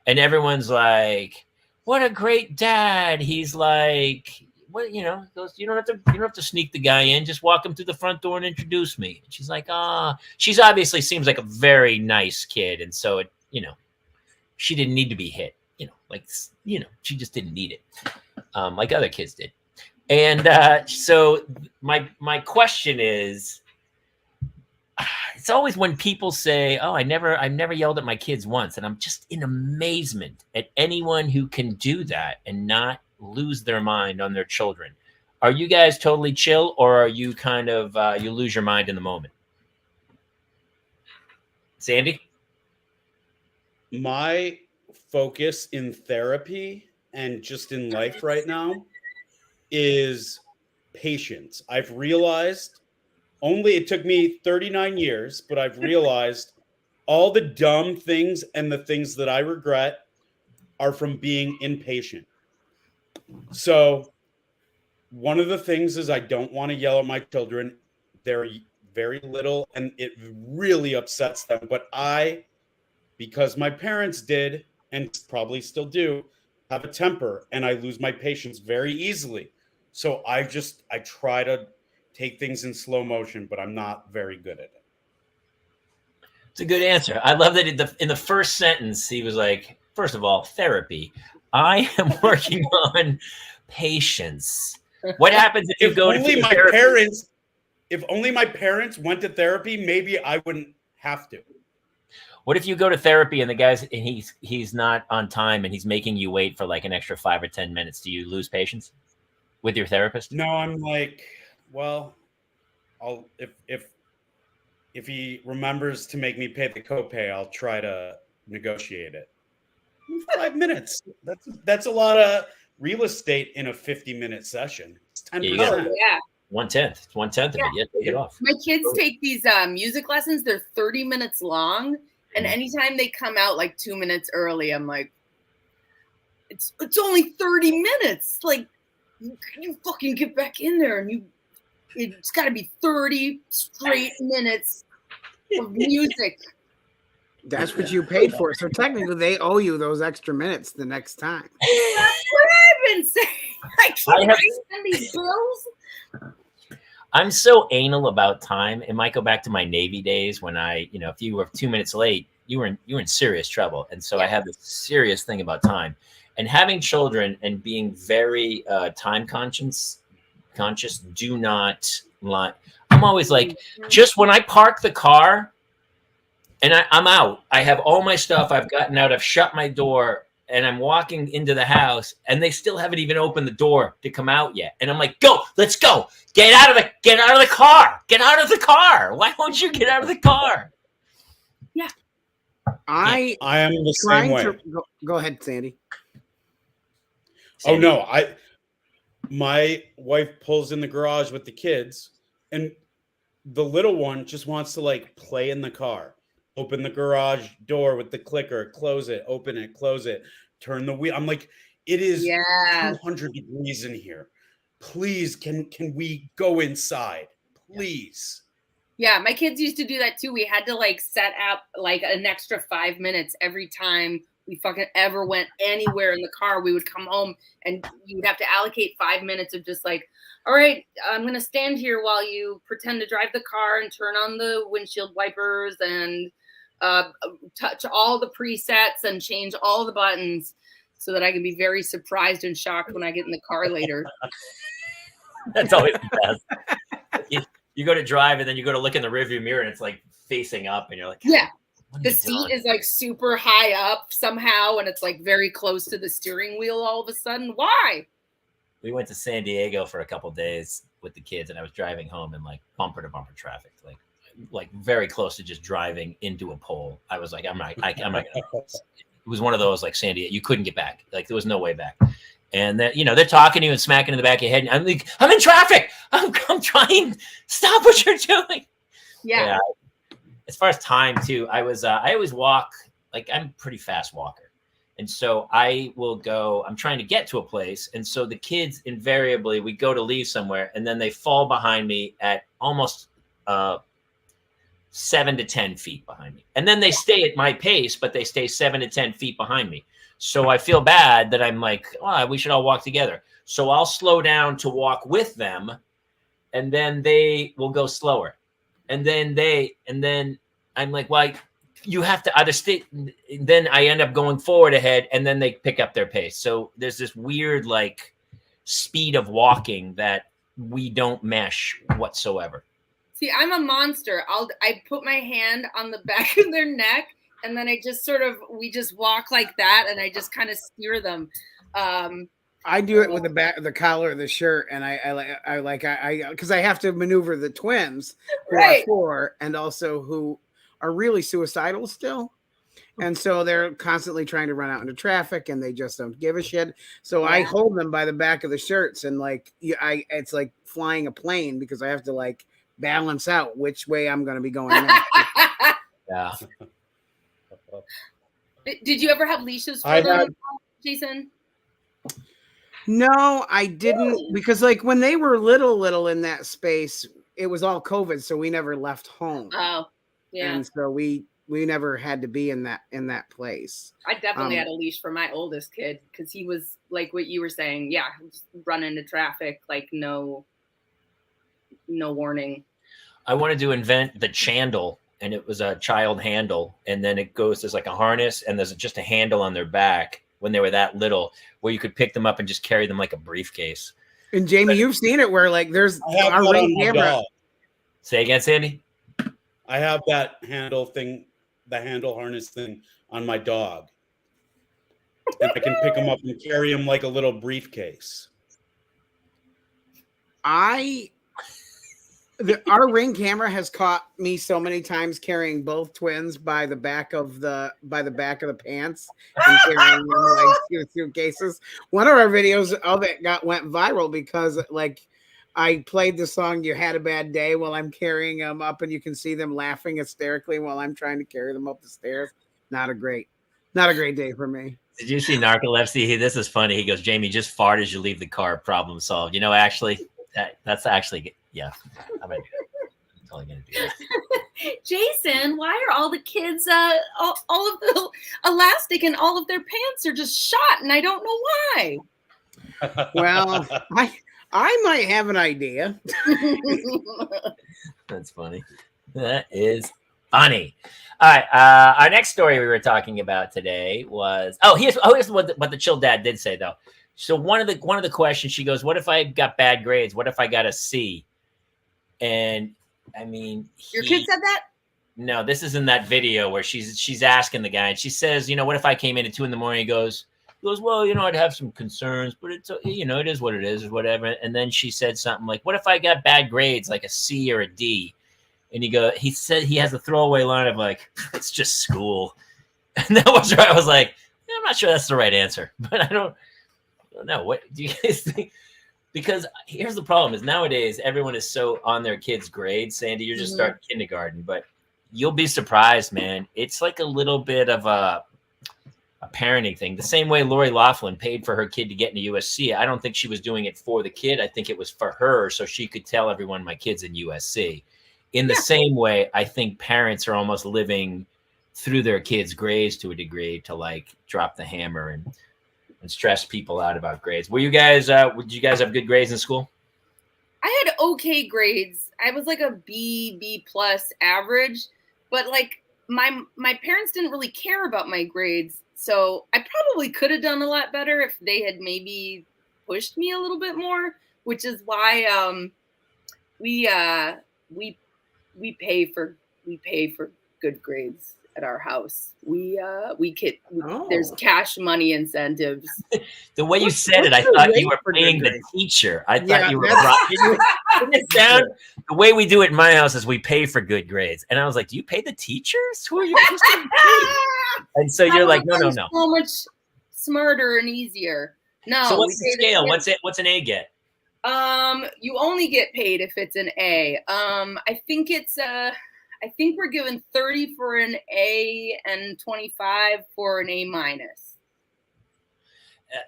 S2: And everyone's like, what a great dad. He's like, what, you know, goes, you don't have to sneak the guy in. Just walk him through the front door and introduce me. And she's like, she's obviously seems like a very nice kid. And so it, you know, she didn't need to be hit, you know, like, you know, she just didn't need it. Like other kids did. And so my question is, it's always when people say, oh, I've never yelled at my kids once. And I'm just in amazement at anyone who can do that and not lose their mind on their children. Are you guys totally chill, or are you kind of, you lose your mind in the moment? Sandy?
S5: My focus in therapy and just in life right now is patience. I've realized it took me 39 years, but I've realized all the dumb things and the things that I regret are from being impatient. So one of the things is I don't want to yell at my children. They're very little and it really upsets them. But because my parents did and probably still do have a temper, and I lose my patience very easily. So I try to take things in slow motion, but I'm not very good at it.
S2: It's a good answer. I love that in the first sentence, he was like, first of all, therapy. I am working on patience. What happens if you go to therapy?
S5: If only my parents went to therapy, maybe I wouldn't have to.
S2: What if you go to therapy and the guy's and he's not on time and he's making you wait for like an extra 5 or 10 minutes? Do you lose patience with your therapist?
S5: No, I'm like, well, if he remembers to make me pay the copay, I'll try to negotiate it. 5 minutes. That's a lot of real estate in a 50-minute session. It's 10%.
S4: Yeah.
S2: 1/10. It's 1/10 of it. Yeah, take it off.
S4: My kids take these music lessons. They're 30 minutes long. And anytime they come out like 2 minutes early, I'm like, it's only 30 minutes. Like, you fucking get back in there and it's got to be 30 straight minutes of music.
S3: That's what you paid for. So technically, they owe you those extra minutes the next time.
S4: That's what I've been saying. I can't send these bills.
S2: I'm so anal about time. It might go back to my Navy days when if you were 2 minutes late, you were in serious trouble. And so I have this serious thing about time. And having children and being very time conscious, do not lie. I'm always like, just when I park the car and I'm out, I have all my stuff, I've gotten out, I've shut my door, and I'm walking into the house, and they still haven't even opened the door to come out yet. And I'm like, go, let's go. Get out of the car. Get out of the car. Why won't you get out of the car?
S4: Yeah.
S5: I am the same way.
S3: Go ahead, Sandy.
S5: Oh no, my wife pulls in the garage with the kids, and the little one just wants to like play in the car. Open the garage door with the clicker, close it, open it, close it, turn the wheel. I'm like, it is 200 degrees in here. Please, can we go inside? Please.
S4: Yeah, my kids used to do that too. We had to like set up like an extra 5 minutes every time we fucking ever went anywhere in the car. We would come home and you would have to allocate 5 minutes of just like, all right, I'm going to stand here while you pretend to drive the car and turn on the windshield wipers and touch all the presets and change all the buttons so that I can be very surprised and shocked when I get in the car later.
S2: That's always the best. You go to drive and then you go to look in the rearview mirror and it's like facing up and you're like,
S4: yeah,
S2: what are
S4: the
S2: you
S4: seat
S2: doing?
S4: is like super high up somehow and it's like very close to the steering wheel all of a sudden. Why?
S2: We went to San Diego for a couple of days with the kids and I was driving home in like bumper to bumper traffic, like very close to just driving into a pole. I was like, I'm not gonna. It was one of those like San Diego, you couldn't get back. Like there was no way back. And that, they're talking to you and smacking in the back of your head. And I'm like, I'm in traffic. I'm trying. Stop what you're doing.
S4: Yeah.
S2: As far as time too, I always walk, like I'm a pretty fast walker. And so I will go, I'm trying to get to a place. And so the kids invariably, we go to leave somewhere and then they fall behind me at almost 7 to 10 feet behind me. And then they stay at my pace, but they stay 7 to 10 feet behind me. So I feel bad that I'm like, oh, we should all walk together. So I'll slow down to walk with them and then they will go slower. And then I'm like, well, you have to either stay. Then I end up going forward ahead and then they pick up their pace. So there's this weird like speed of walking that we don't mesh whatsoever.
S4: See, I'm a monster. I put my hand on the back of their neck and then I just we just walk like that and I just kind of steer them.
S3: I do it with the back of the collar of the shirt, and I because I have to maneuver the twins who are 4 and also who are really suicidal still. And so they're constantly trying to run out into traffic and they just don't give a shit. So I hold them by the back of the shirts and like it's like flying a plane because I have to like balance out which way I'm going to be going next.
S2: Yeah.
S4: Did you ever have leashes for them, Jason?
S3: No, I didn't, because like when they were little in that space, it was all COVID, so we never left home.
S4: Oh, yeah.
S3: And so we never had to be in that place.
S4: I definitely had a leash for my oldest kid because he was like what you were saying. Yeah, just run into traffic, like no warning.
S2: I wanted to invent the chandle, and it was a child handle, and then there's like a harness, and there's just a handle on their back when they were that little, where you could pick them up and just carry them like a briefcase.
S3: And Jamie, you've seen it where like there's our Ring camera.
S2: Say again, Sandy.
S5: I have that handle harness thing on my dog, and I can pick him up and carry him like a little briefcase.
S3: Our Ring camera has caught me so many times carrying both twins by the back of the pants and carrying them like suitcases. One of our videos of it went viral because like I played the song "You Had a Bad Day" while I'm carrying them up, and you can see them laughing hysterically while I'm trying to carry them up the stairs. Not a great day for me.
S2: Did you see Narcolepsy? This is funny. He goes, Jamie, just fart as you leave the car. Problem solved. Actually, that's actually. Yeah, I'm gonna do that. I'm totally gonna do that.
S4: Jason, why are all the kids all of the elastic and all of their pants are just shot, and I don't know why.
S3: Well, I might have an idea.
S2: That's funny. That is funny. All right, our next story we were talking about today was here's what the chill dad did say though. So one of the questions, she goes, "What if I got bad grades? What if I got a C?" And I mean,
S4: your kid said that?
S2: No, this is in that video where she's asking the guy, and she says, what if I came in at 2 a.m? He goes, well, I'd have some concerns, but it's, it is what it is, or whatever. And then she said something like, what if I got bad grades, like a C or a D? And he said he has a throwaway line of like, it's just school. And that was right. I was like, I'm not sure that's the right answer, but I don't know. What do you guys think? Because here's the problem is nowadays everyone is so on their kids' grades. Sandy, you're just starting kindergarten, but you'll be surprised, man. It's like a little bit of a parenting thing. The same way Lori Loughlin paid for her kid to get into USC. I don't think she was doing it for the kid. I think it was for her so she could tell everyone my kid's in USC. in the same way, I think parents are almost living through their kids' grades to a degree to like drop the hammer and stress people out about grades. Were you guys? Did you guys have good grades in school?
S4: I had okay grades. I was like a B plus average, but like my parents didn't really care about my grades, so I probably could have done a lot better if they had maybe pushed me a little bit more. Which is why we pay for good grades at our house. There's cash money incentives.
S2: The way you said it, I thought you were paying the teacher. I thought you were the way we do it in my house is we pay for good grades. And I was like, do you pay the teachers? Who are you? And so you're like, no.
S4: So much smarter and easier. No.
S2: So what's the scale? What's an A get?
S4: You only get paid if it's an A. I think we're given 30 for an A and 25 for an A minus.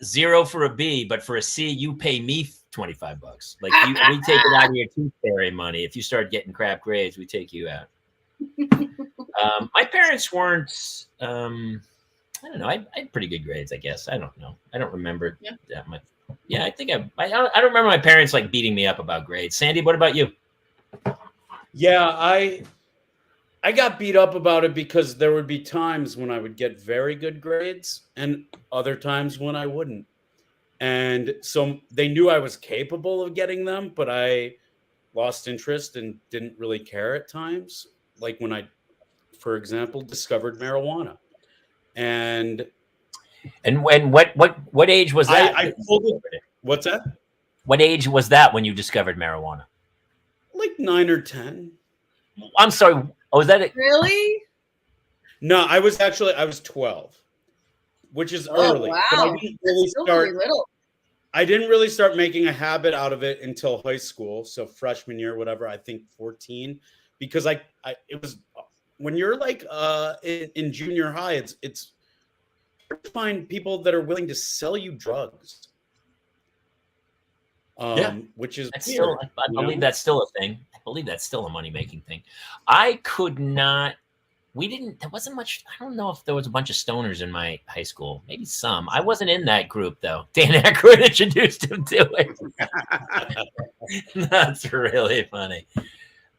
S2: 0 for a B, but for a C, you pay me $25. Like we take it out of your tooth fairy money. If you start getting crap grades, we take you out. My parents weren't. I don't know. I had pretty good grades, I guess. I don't know. I don't remember that much. Yeah, I think I don't remember my parents like beating me up about grades. Sandy, what about you?
S5: Yeah, I got beat up about it because there would be times when I would get very good grades and other times when I wouldn't. And so they knew I was capable of getting them, but I lost interest and didn't really care at times. Like when I, for example, discovered marijuana. And
S2: when what age was that?
S5: I pulled it. What's that?
S2: What age was that when you discovered marijuana?
S5: Like 9 or 10.
S2: I'm sorry. Oh, is that it?
S4: Really?
S5: No, I was 12, which is early.
S4: Wow.
S5: But I didn't really start making a habit out of it until high school. So freshman year, whatever, I think 14, because it was when you're like in junior high, it's hard to find people that are willing to sell you drugs. Which is weird,
S2: I believe that's still a thing. I believe that's still a money-making thing. I could not. There wasn't much. I don't know if there was a bunch of stoners in my high school. Maybe some. I wasn't in that group though. Dan Aykroyd introduced him to it. That's really funny.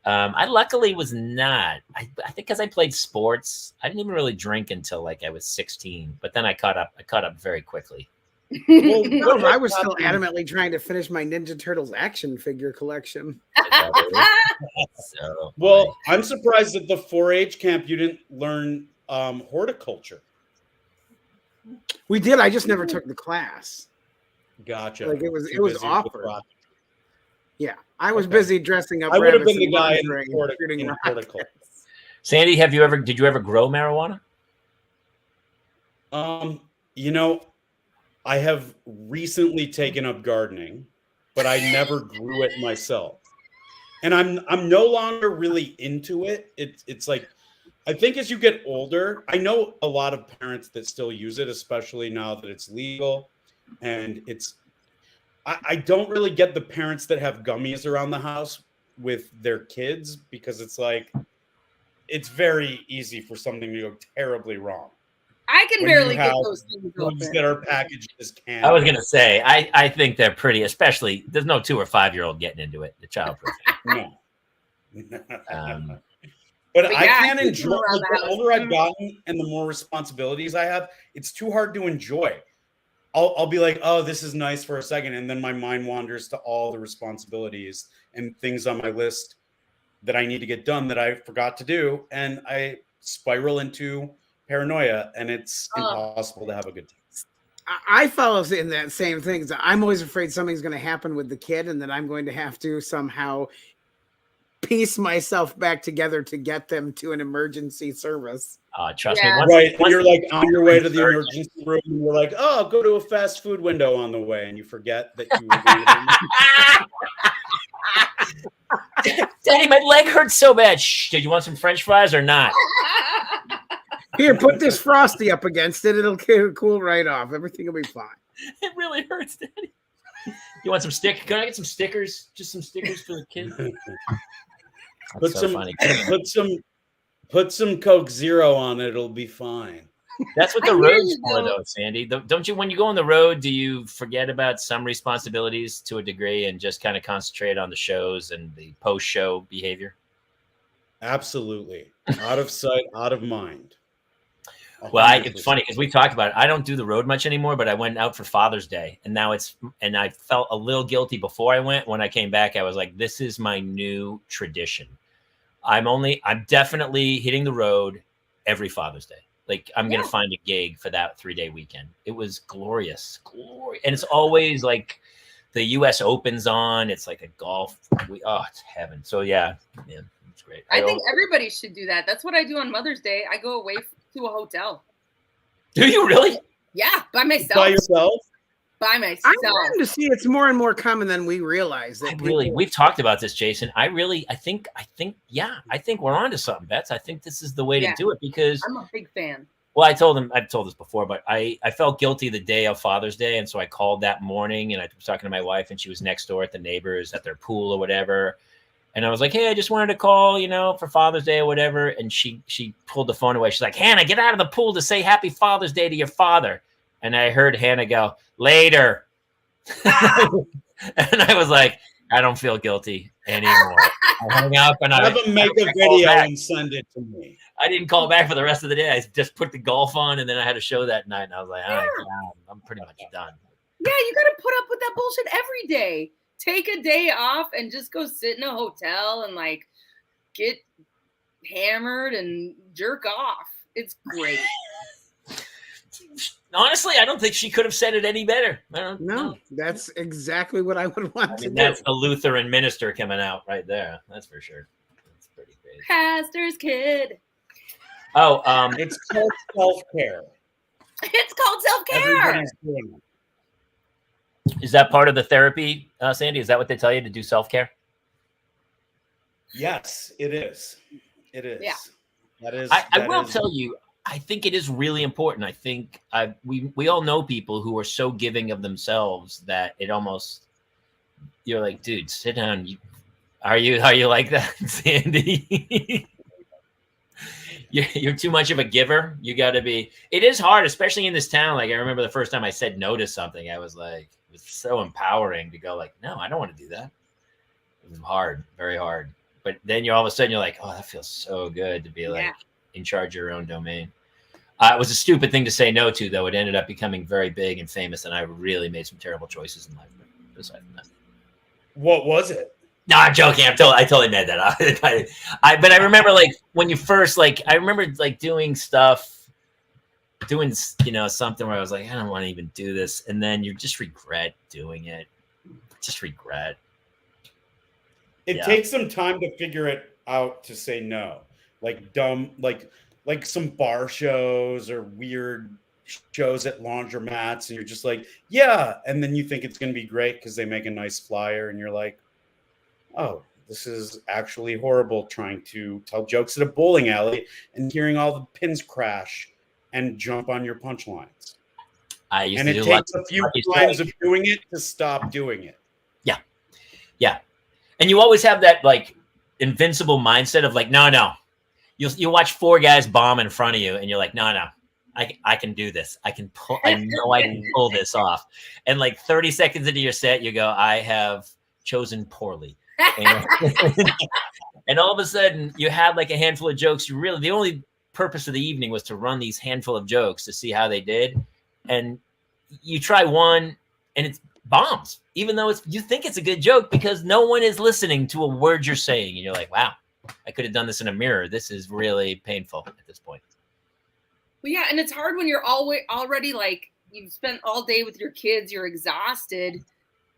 S2: I luckily was not. I think because I played sports, I didn't even really drink until like I was 16. But then I caught up very quickly.
S3: Well, no, I was still adamantly trying to finish my Ninja Turtles action figure collection.
S5: Well, I'm surprised at the 4-H camp you didn't learn horticulture.
S3: We did. I just never took the class.
S5: Gotcha.
S3: Like it was offered. Yeah, I was busy dressing up.
S5: I would have been the guy in horticulture.
S2: Sandy, did you ever grow marijuana?
S5: I have recently taken up gardening, but I never grew it myself. And I'm no longer really into it. It's like, I think as you get older, I know a lot of parents that still use it, especially now that it's legal. And I don't really get the parents that have gummies around the house with their kids, because it's like, it's very easy for something to go terribly wrong.
S4: I can barely get those things open.
S5: That are packaged as candy.
S2: I was gonna say, I think ththey're pretty. Especially, there's no 2 or 5-year-old getting into it. The childproof.
S5: No. But I can't enjoy. The older I've gotten and the more responsibilities I have, it's too hard to enjoy. I'll be like, oh, this is nice for a second, and then my mind wanders to all the responsibilities and things on my list that I need to get done that I forgot to do, and I spiral into paranoia, and it's impossible to have a good time.
S3: I follow in that same thing. I'm always afraid something's going to happen with the kid, and that I'm going to have to somehow piece myself back together to get them to an emergency service.
S2: Trust me.
S5: Right. You're like on your way to the emergency room, and you're like, oh, I'll go to a fast food window on the way, and you forget that you were going to
S2: Daddy, my leg hurts so bad. Shh, did you want some French fries or not?
S3: Here, put this Frosty up against it. It'll cool right off. Everything will be fine.
S2: It really hurts, Daddy. You want some stick? Can I get some stickers? Just some stickers for the kids. That's so funny.
S5: Put some Coke Zero on it. It'll be fine.
S2: That's what the road's for, though, Sandy. Don't you, when you go on the road, do you forget about some responsibilities to a degree and just kind of concentrate on the shows and the post-show behavior?
S5: Absolutely. Out of sight, out of mind.
S2: Well, it's funny because we talked about it. I don't do the road much anymore, but I went out for Father's Day, and now and I felt a little guilty before I went. When I came back, I was like, this is my new tradition. I'm definitely hitting the road every Father's Day. Like, I'm going to find a gig for that 3-day weekend. It was glorious. And it's always like the U.S. Open's on. It's like a golf. It's heaven. So, yeah, man, it's great.
S4: I think everybody should do that. That's what I do on Mother's Day. I go away to a hotel.
S2: Do you really?
S4: Yeah, by myself.
S5: By yourself?
S4: By myself.
S3: I'm starting to see it's more and more common than we realize.
S2: We've talked about this, Jason. I think we're onto something, Bets. I think this is the way to do it because
S4: I'm a big fan.
S2: Well, I've told this before, but I felt guilty the day of Father's Day. And so I called that morning and I was talking to my wife and she was next door at the neighbors at their pool or whatever. And I was like, hey, I just wanted to call, for Father's Day or whatever. And she pulled the phone away. She's like, Hannah, get out of the pool to say Happy Father's Day to your father. And I heard Hannah go, later. And I was like, I don't feel guilty anymore. I hung up and I
S5: have them make a video and send it to me.
S2: I didn't call back for the rest of the day. I just put the golf on and then I had a show that night. And I was like, all right, I'm pretty much done.
S4: Yeah, you got to put up with that bullshit every day. Take a day off and just go sit in a hotel and like get hammered and jerk off. It's great.
S2: Honestly, I don't think she could have said it any better.
S3: No, that's exactly what I would want to do.
S2: That's the Lutheran minister coming out right there. That's for sure. That's pretty crazy.
S4: Pastor's kid.
S2: Oh,
S5: it's called self-care.
S4: It's called self-care.
S5: Everybody's doing it.
S2: Is that part of the therapy, Sandy? Is that what they tell you to do self-care?
S5: Yes, it is. It is.
S4: Yeah.
S5: That is.
S2: I will tell you, I think it is really important. I think we all know people who are so giving of themselves that it almost, you're like, dude, sit down. Are you like that, Sandy? You're too much of a giver. You got to be. It is hard, especially in this town. Like I remember the first time I said no to something, I was like, it was so empowering to go like, no, I don't want to do that. It was hard, very hard. But then all of a sudden you're like, oh, that feels so good to be like in charge of your own domain. It was a stupid thing to say no to, though. It ended up becoming very big and famous, and I really made some terrible choices in life. But aside from that,
S5: what was it?
S2: No, I'm joking. I totally made that up. But I remember like when you first I remember like doing something where I was like, I don't want to even do this, and then you just regret doing it. Just regret.
S5: It takes some time to figure it out to say no, like dumb, like some bar shows or weird shows at laundromats, and you're just like, yeah, and then you think it's going to be great because they make a nice flyer, and you're like, oh, this is actually horrible trying to tell jokes at a bowling alley and hearing all the pins crash and jump on your punchlines. And it takes a few times of doing it to stop doing it.
S2: Yeah. Yeah. And you always have that like invincible mindset of like, no. You'll watch 4 guys bomb in front of you and you're like, no. I can do this. I can pull this off. And like 30 seconds into your set, you go, I have chosen poorly. And all of a sudden you had like a handful of jokes. The only purpose of the evening was to run these handful of jokes to see how they did. And you try one and it's bombs, even though you think it's a good joke because no one is listening to a word you're saying. And you're like, wow, I could have done this in a mirror. This is really painful at this point.
S4: Well, yeah. And it's hard when you're already like, you've spent all day with your kids, you're exhausted.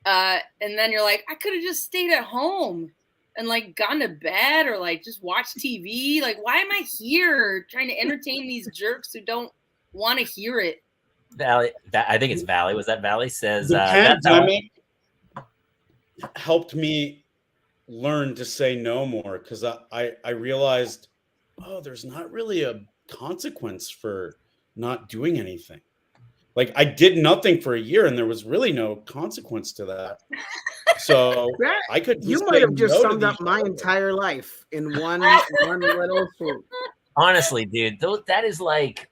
S4: And then you're like, I could have just stayed at home and like gone to bed or like just watch TV. Like, why am I here trying to entertain these jerks who don't want to hear it?
S2: Valley, I think it's Valley. Was that Valley says
S5: the pandemic helped me learn to say no more because I realized, oh, there's not really a consequence for not doing anything. Like I did nothing for a year and there was really no consequence to that. So
S3: That-
S5: I could
S3: you
S5: just
S3: might
S5: say
S3: have just
S5: no to
S3: summed up
S5: these
S3: my
S5: shows.
S3: entire life in one little swoop.
S2: Honestly, dude, that is like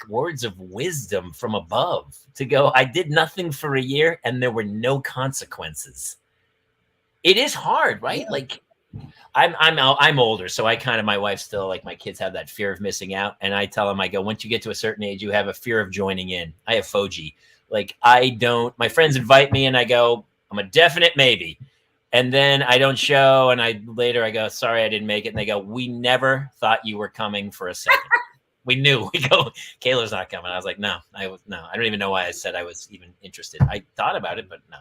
S2: words of wisdom from above. To go, I did nothing for a year and there were no consequences. It is hard, right?
S5: Yeah.
S2: Like I'm older, so I kind of, my wife still, like, my kids have that fear of missing out, and I tell them, I go, once you get to a certain age, you have a fear of joining in. I have Foji. Like, I don't. My friends invite me, and I go, I'm a definite maybe, and then I don't show, and I go, sorry, I didn't make it, and they go, we never thought you were coming for a second. We knew. We go, Kaler's not coming. I was like, no. I don't even know why I said I was even interested. I thought about it, but no.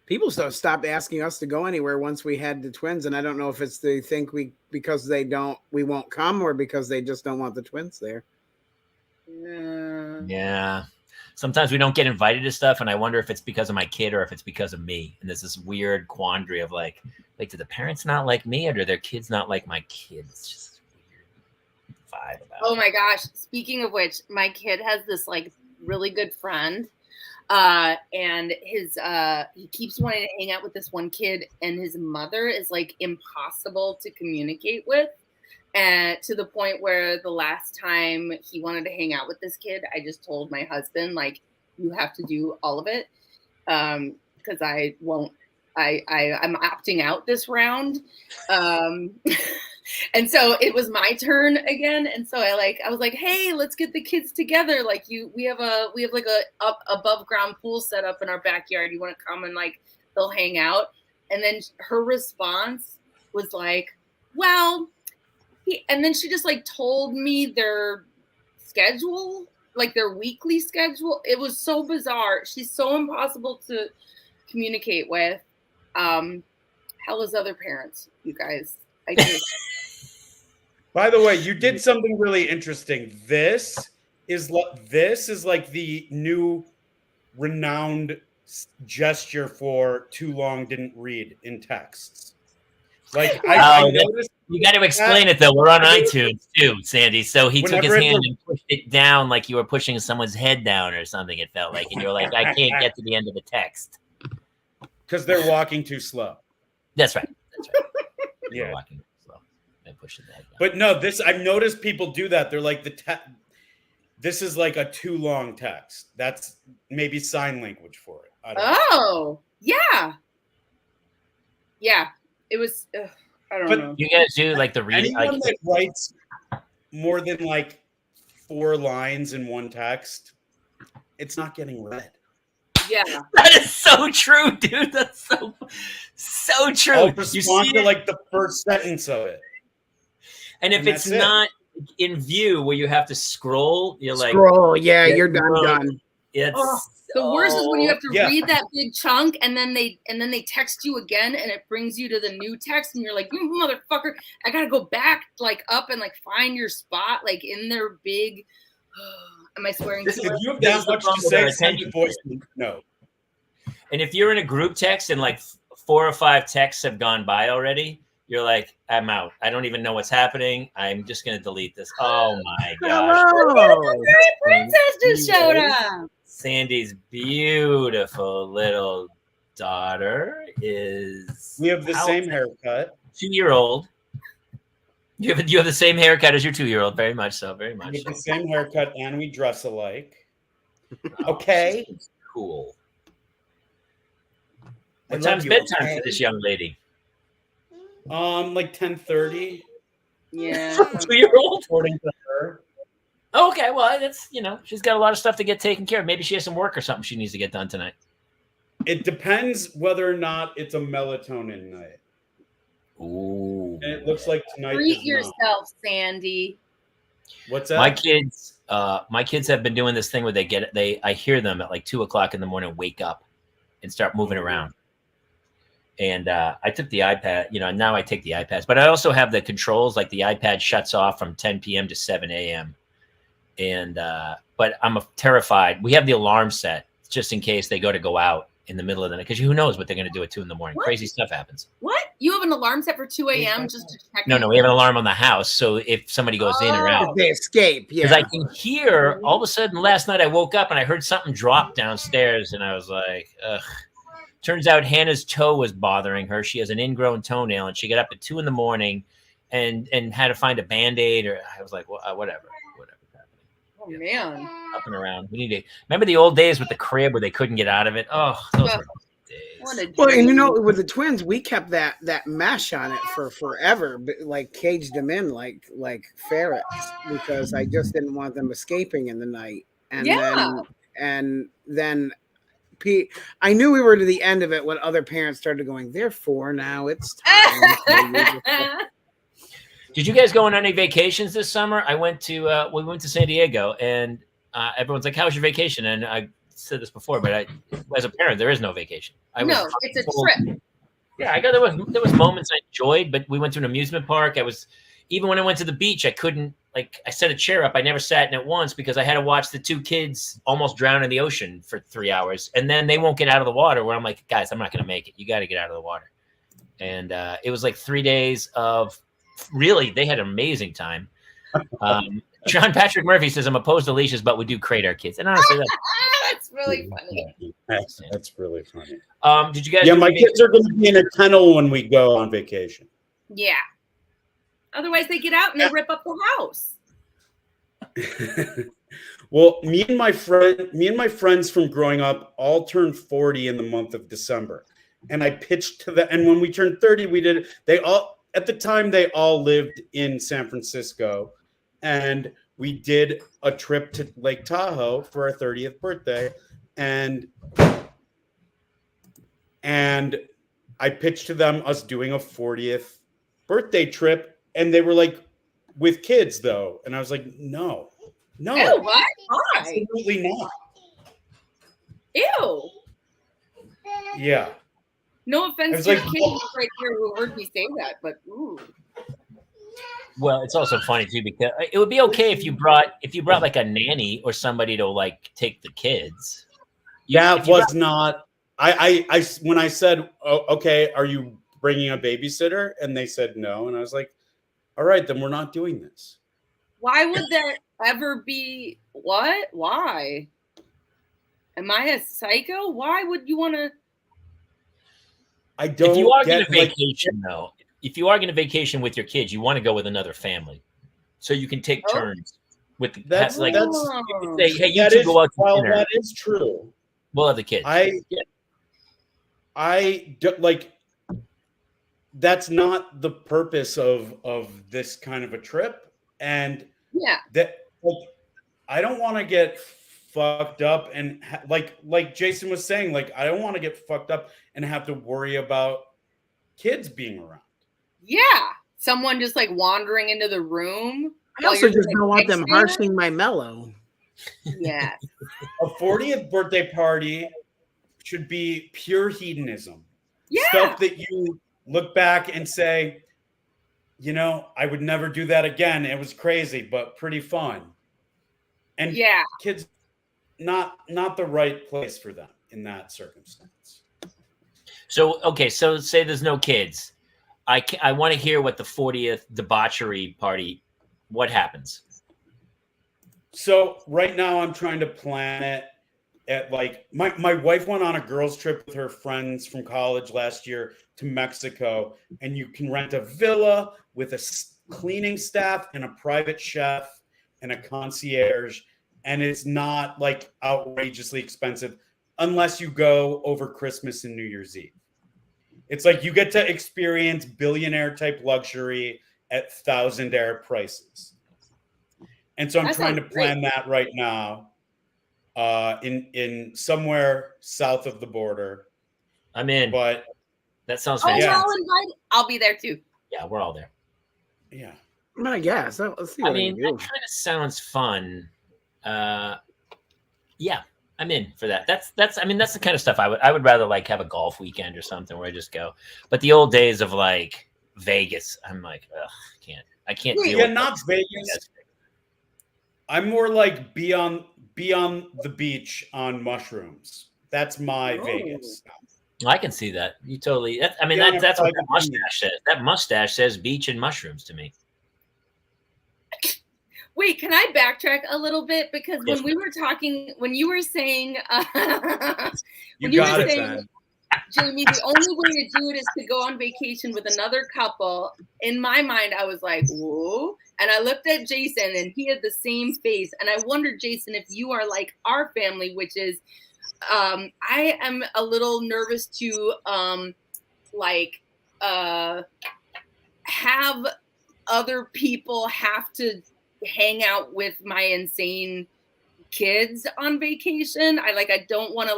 S3: People stopped asking us to go anywhere once we had the twins, and I don't know if it's they think we won't come, or because they just don't want the twins there.
S2: Yeah. Sometimes we don't get invited to stuff, and I wonder if it's because of my kid or if it's because of me. And there's this weird quandary of like, do the parents not like me, or do their kids not like my kids? It's just a weird vibe about it.
S4: Oh my gosh. Speaking of which, my kid has this like really good friend. And he keeps wanting to hang out with this one kid, and his mother is like impossible to communicate with. And to the point where the last time he wanted to hang out with this kid, I just told my husband, like, you have to do all of it. Because I won't, I'm opting out this round. And so it was my turn again. And so I was like, hey, let's get the kids together. Like we have like a above ground pool set up in our backyard. You want to come and like, they'll hang out. And then her response was like, well, and then she just like told me their schedule, like their weekly schedule. It was so bizarre. She's so impossible to communicate with. Hell is other parents, you guys. I do.
S5: By the way, you did something really interesting. This is like the new renowned gesture for too long didn't read in texts. Like I noticed.
S2: You got to explain it though. We're on iTunes too, Sandy. So he took his hand and pushed it down like you were pushing someone's head down or something. It felt like, and you're like, I can't get to the end of the text
S5: because they're walking too slow.
S2: That's right.
S5: Yeah.
S2: Walking slow. And pushing that.
S5: But no, I've noticed people do that. They're like this is like a too long text. That's maybe sign language for it. I don't know.
S4: Yeah. Yeah. It was. I don't know.
S2: You guys do like the reading.
S5: Anyone that writes more than like 4 lines in one text, it's not getting read.
S4: Yeah,
S2: that is so true, dude. That's so true.
S5: I'll respond to like the first sentence of it,
S2: and if it's not in view where you have to scroll, you're like,
S3: yeah, you're done.
S2: It's
S4: the worst is when you have to read that big chunk and then they text you again and it brings you to the new text and you're like, you motherfucker, I gotta go back like up and like find your spot like in their big. Am I swearing?
S5: If you have that much to say, send a voice note.
S2: And if you're in a group text and like 4 or 5 texts have gone by already, you're like, I'm out. I don't even know what's happening. I'm just gonna delete this. Oh my gosh!
S4: The princess just showed up.
S2: Sandy's beautiful little daughter is.
S5: We have the same haircut.
S2: 2-year-old. You have the same haircut as your 2-year-old. Very much so. Very much.
S5: We have the same haircut, and we dress alike. Okay.
S2: Cool. What time's bedtime for this young lady?
S5: Like 10:30.
S4: Yeah.
S2: 2-year-old.
S5: According to her.
S2: Okay, well, that's, she's got a lot of stuff to get taken care of. Maybe she has some work or something she needs to get done tonight.
S5: It depends whether or not it's a melatonin night.
S2: Ooh.
S5: And it looks like tonight.
S4: Treat yourself, Sandy.
S5: What's that?
S2: My kids have been doing this thing where I hear them at like 2:00 in the morning, wake up and start moving around. And I took the iPad, now I take the iPads, but I also have the controls, like the iPad shuts off from 10 p.m. to 7 a.m. And, but I'm terrified. We have the alarm set just in case they go out in the middle of the night. Cause who knows what they're going to do at 2 a.m.
S4: What?
S2: Crazy stuff happens.
S4: What? You have an alarm set for 2 a.m. just to check?
S2: No, we have an alarm on the house. So if somebody goes in or out,
S3: they escape. Yeah.
S2: Cause I can hear all of a sudden last night I woke up and I heard something drop downstairs and I was like, ugh. Turns out Hannah's toe was bothering her. She has an ingrown toenail, and she got up at 2 a.m. and had to find a Band-Aid. Or I was like, well, whatever.
S4: Oh man.
S2: Up and around. We need to remember the old days with the crib where they couldn't get out of it. Oh, those were days.
S4: What a
S3: Well, and you
S4: dream.
S3: know, with the twins, we kept that mesh on it for forever, like caged them in like ferrets, because I just didn't want them escaping in the night. And then I knew we were to the end of it when other parents started going, they're 4 now, it's time.
S2: Did you guys go on any vacations this summer? We went to San Diego, and everyone's like, "How was your vacation?" And I said this before, but as a parent, there is no vacation.
S4: It's a trip.
S2: Yeah, there was moments I enjoyed, but we went to an amusement park. Even when I went to the beach, I couldn't, like, I set a chair up. I never sat in it once because I had to watch the 2 kids almost drown in the ocean for 3 hours, and then they won't get out of the water. Where I'm like, guys, I'm not going to make it. You got to get out of the water. And it was like 3 days of. Really, they had an amazing time. John Patrick Murphy says, I'm opposed to leashes, but we do crate our kids. And honestly,
S4: that's really funny.
S5: That's really funny.
S2: Did you guys?
S5: Yeah, my kids are going to be in a kennel when we go on vacation.
S4: Yeah. Otherwise, they get out and they rip up the house.
S5: Well, me and my friends from growing up all turned 40 in the month of December. And I pitched to them. And when we turned 30, at the time, they all lived in San Francisco, and we did a trip to Lake Tahoe for our 30th birthday, and I pitched to them us doing a 40th birthday trip, and they were like, with kids though, and I was like, no,
S4: Ew, what? Why?
S5: Absolutely not.
S4: Ew.
S5: Yeah.
S4: No offense to
S5: like,
S4: kids right here who heard me say that, but ooh.
S2: Well, it's also funny too because it would be okay if you brought like a nanny or somebody to like take the kids.
S5: That was not. I when I said, oh, okay, are you bringing a babysitter? And they said no, and I was like, all right, then we're not doing this.
S4: Why would that ever be? What? Why? Am I a psycho? Why would you want to?
S5: I don't.
S2: If you are going to vacation, though, if you are going to vacation with your kids, you want to go with another family, so you can take turns with. That's like you can say, hey, you two go out to dinner.
S5: That is true.
S2: We'll have the kids.
S5: I don't like. That's not the purpose of this kind of a trip, and that like, I don't want to get fucked up and like Jason was saying, like I don't want to get fucked up and have to worry about kids being around.
S4: Yeah, someone just like wandering into the room.
S3: I also just don't want them harshing my mellow.
S4: Yeah.
S5: A 40th birthday party should be pure hedonism.
S4: Yeah.
S5: Stuff that you look back and say, you know, I would never do that again. It was crazy, but pretty fun. And kids, not the right place for them in that circumstance.
S2: So, okay, so say there's no kids. I want to hear what the 40th debauchery party, what happens?
S5: So right now I'm trying to plan it at like, my wife went on a girls trip with her friends from college last year to Mexico, and you can rent a villa with a cleaning staff and a private chef and a concierge. And it's not like outrageously expensive unless you go over Christmas and New Year's Eve. It's like you get to experience billionaire type luxury at thousandaire prices. And so I'm trying to plan that right now in somewhere south of the border.
S2: I'm in.
S5: But
S2: that sounds
S4: fantastic. Oh, we're all invited. I'll be there too.
S2: Yeah, we're all there.
S5: Yeah.
S3: I guess. Let's see
S2: I mean, that kind of sounds fun. Yeah, I'm in for that. That's I mean, that's the kind of stuff I would rather like have a golf weekend or something where I just go. But the old days of like Vegas, I'm like, ugh, I can't deal with
S5: not Vegas. I'm more like be on the beach on mushrooms. That's my Vegas.
S2: I can see that. You totally. That's what that mustache says. That mustache says beach and mushrooms to me.
S4: Wait, can I backtrack a little bit? Because when we were talking, when you were saying, Jamie, the only way to do it is to go on vacation with another couple. In my mind, I was like, whoa. And I looked at Jason and he had the same face. And I wondered, Jason, if you are like our family, which is, I am a little nervous to have other people have to hang out with my insane kids on vacation. I don't want to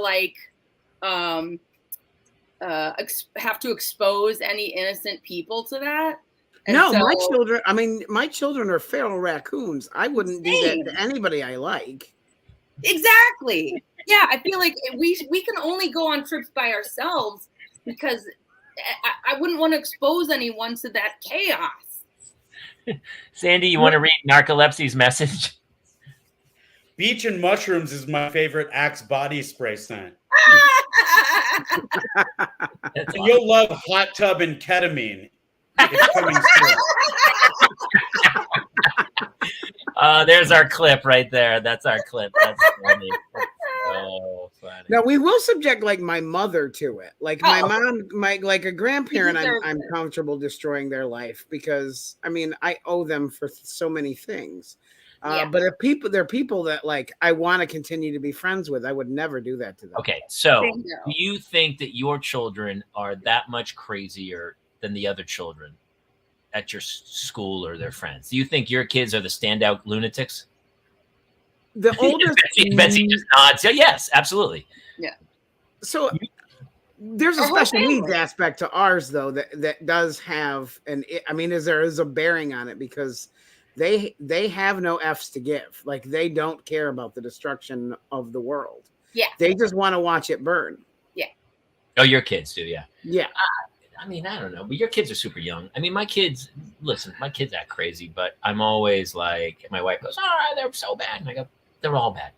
S4: have to expose any innocent people to that. And
S3: no,
S4: so,
S3: my children are feral raccoons. I wouldn't do that to anybody I like.
S4: Exactly. Yeah, I feel like we can only go on trips by ourselves because I wouldn't want to expose anyone to that chaos.
S2: Sandy, you want to read Narcolepsy's message?
S5: Beach and mushrooms is my favorite Axe body spray scent. And you'll love hot tub and ketamine. It's coming soon.
S2: There's our clip right there. That's our clip. That's funny. So funny.
S3: Now we will subject like my mother to it. Like my mom, like a grandparent, I'm comfortable destroying their life because I owe them for so many things. But if there are people that like I want to continue to be friends with, I would never do that to them.
S2: Okay, so do you think that your children are that much crazier than the other children at your school or their friends? Do you think your kids are the standout lunatics?
S3: The oldest,
S2: Betsy just nods. So yes, absolutely.
S4: Yeah.
S3: So there's a special needs aspect to ours, though, that does have, there is a bearing on it because they have no F's to give. Like they don't care about the destruction of the world.
S4: Yeah.
S3: They just want to watch it burn.
S4: Yeah.
S2: Oh, your kids do, yeah.
S3: Yeah.
S2: I don't know, but your kids are super young. My kids act crazy, but I'm always like, my wife goes, "Oh, they're so bad," and I go, "They're all bad."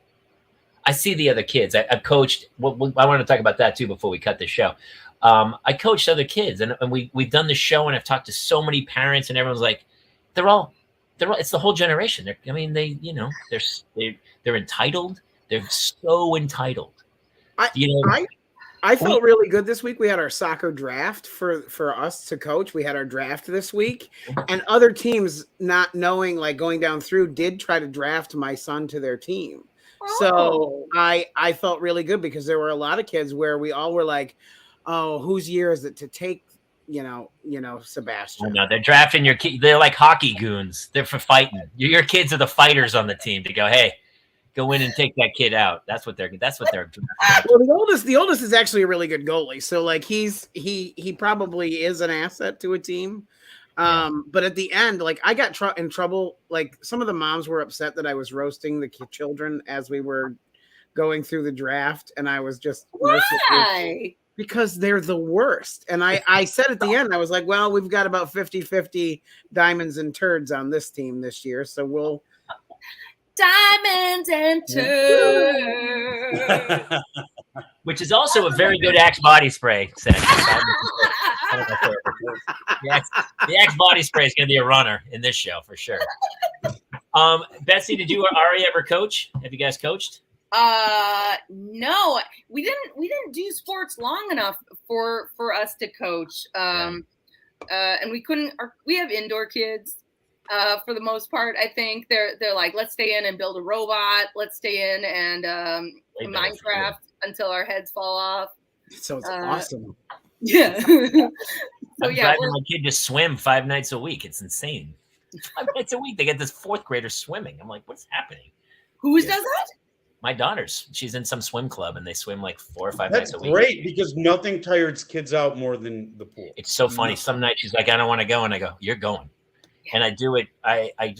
S2: I see the other kids. I've coached. Well, I want to talk about that too before we cut the show. I coached other kids, and we've done the show, and I've talked to so many parents, and everyone's like, they're all. It's the whole generation. They're entitled. They're so entitled. I felt really good this week. We had our soccer draft for us to coach. We had our draft this week, and other teams, not knowing, like going down through, did try to draft my son to their team. So I felt really good because there were a lot of kids where we all were like, "Oh, whose year is it to take?" Sebastian. No, they're drafting your kid. They're like hockey goons. They're for fighting. Your kids are the fighters on the team to go, hey, go in and take that kid out. That's what they're.
S3: Well, the oldest is actually a really good goalie. So like he probably is an asset to a team. But at the end, like I got in trouble. Like some of the moms were upset that I was roasting the children as we were going through the draft, and I was just
S4: why?
S3: Because they're the worst. And I said at the end, I was like, well, we've got about 50-50 diamonds and turds on this team this year. So we'll
S4: diamonds and turds.
S2: Which is also a very good Axe body spray. The Axe body spray is going to be a runner in this show for sure. Betsy, did you or Ari ever coach? Have you guys coached?
S4: No, we didn't do sports long enough for us to coach. And we couldn't. We have indoor kids. For the most part, I think they're like, let's stay in and build a robot. Let's stay in and Minecraft until our heads fall off.
S3: So it's awesome.
S4: Yeah.
S2: I'm driving my kid to swim 5 nights a week. It's insane. 5 nights a week, they get this 4th grader swimming. I'm like, what's happening?
S4: Who does that?
S2: My daughter's. She's in some swim club, and they swim like 4 or 5 nights a week.
S5: That's great because nothing tires kids out more than the pool.
S2: It's so funny. Some nights she's like, I don't want to go, and I go, you're going. And I do it. I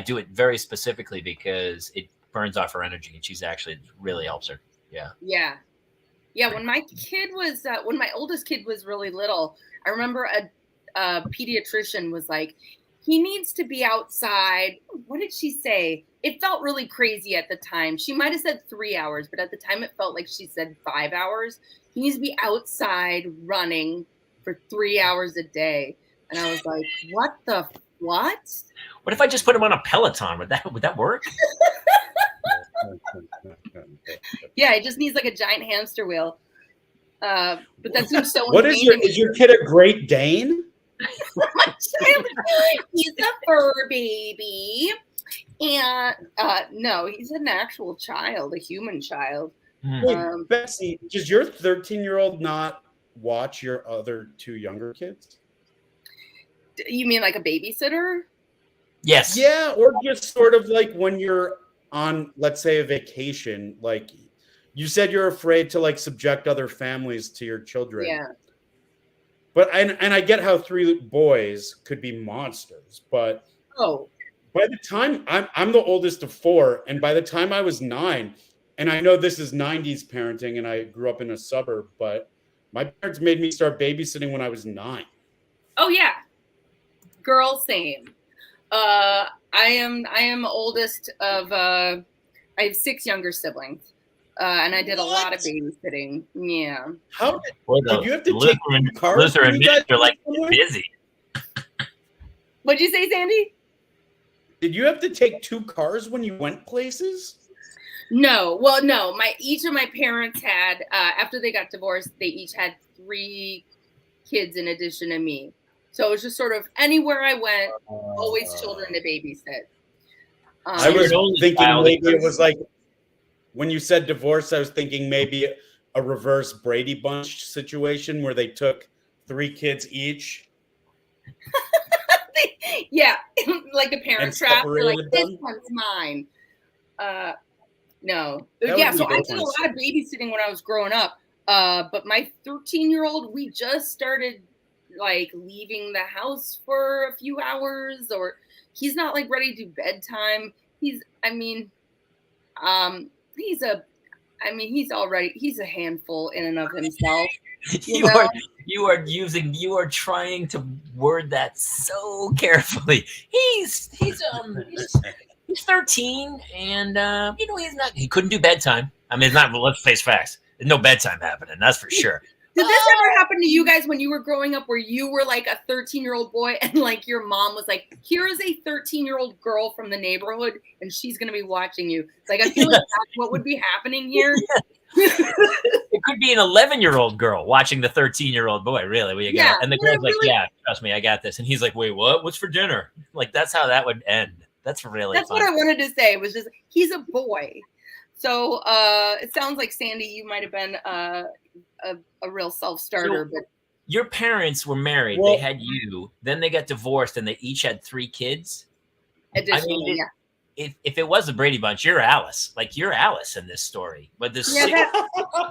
S2: do it very specifically because it burns off her energy, and she's actually really helps her. Yeah.
S4: Yeah. Yeah. When my oldest kid was really little, I remember a pediatrician was like, he needs to be outside. What did she say? It felt really crazy at the time. She might have said 3 hours, but at the time it felt like she said 5 hours. He needs to be outside running for 3 hours a day. And I was like, what?
S2: What if I just put him on a Peloton? Would that work?
S4: Yeah, it just needs like a giant hamster wheel. But that seems so
S5: What is your kid a Great Dane?
S4: My child, he's a fur baby. And no, he's an actual child, a human child.
S5: Wait, Betsy, does your 13-year-old not watch your other 2 younger kids?
S4: You mean like a babysitter?
S2: Yes.
S5: Yeah, or just sort of like when you're on, let's say, a vacation, like you said you're afraid to like subject other families to your children.
S4: Yeah.
S5: But and I get how 3 boys could be monsters, but by the time I'm the oldest of 4, and by the time I was 9, and I know this is 90s parenting and I grew up in a suburb, but my parents made me start babysitting when I was 9.
S4: Oh yeah. Girl, same. I am oldest of I have 6 younger siblings. And I did a lot of babysitting. Yeah.
S5: How did you have to take cars?
S2: Luther and Mitch are like busy.
S4: What'd you say, Sandy?
S5: Did you have to take 2 cars when you went places?
S4: No. Well, no. Each of my parents had after they got divorced, they each had 3 kids in addition to me. So it was just sort of anywhere I went, always children to babysit.
S5: I was thinking maybe it was like when you said divorce, I was thinking maybe a reverse Brady Bunch situation where they took 3 kids each.
S4: Yeah, like the Parent Trap. They're like, this one's mine. No. Yeah, so I did a lot of babysitting when I was growing up. But my 13-year-old, we just started like leaving the house for a few hours, or he's not like ready to do bedtime. He's a handful in and of himself.
S2: You are trying to word that so carefully. He's 13 and he couldn't do bedtime. I mean, let's face facts. There's no bedtime happening, that's for sure.
S4: Did this ever happen to you guys when you were growing up where you were like a 13-year-old boy and like your mom was like, here is a 13-year-old girl from the neighborhood and she's going to be watching you? It's like, I feel like that's what would be happening here.
S2: It could be an 11-year-old girl watching the 13-year-old boy, really. And the girl's like, yeah, trust me, I got this. And he's like, wait, what? What's for dinner? Like, that's how that would end. That's fun.
S4: What I wanted to say was just, he's a boy. So it sounds like, Sandy, you might have been a real self-starter. But
S2: your parents were married. Well, they had you. Then they got divorced, and they each had 3 kids.
S4: Additionally,
S2: if it was the Brady Bunch, you're Alice. Like, you're Alice in this story. But there's 6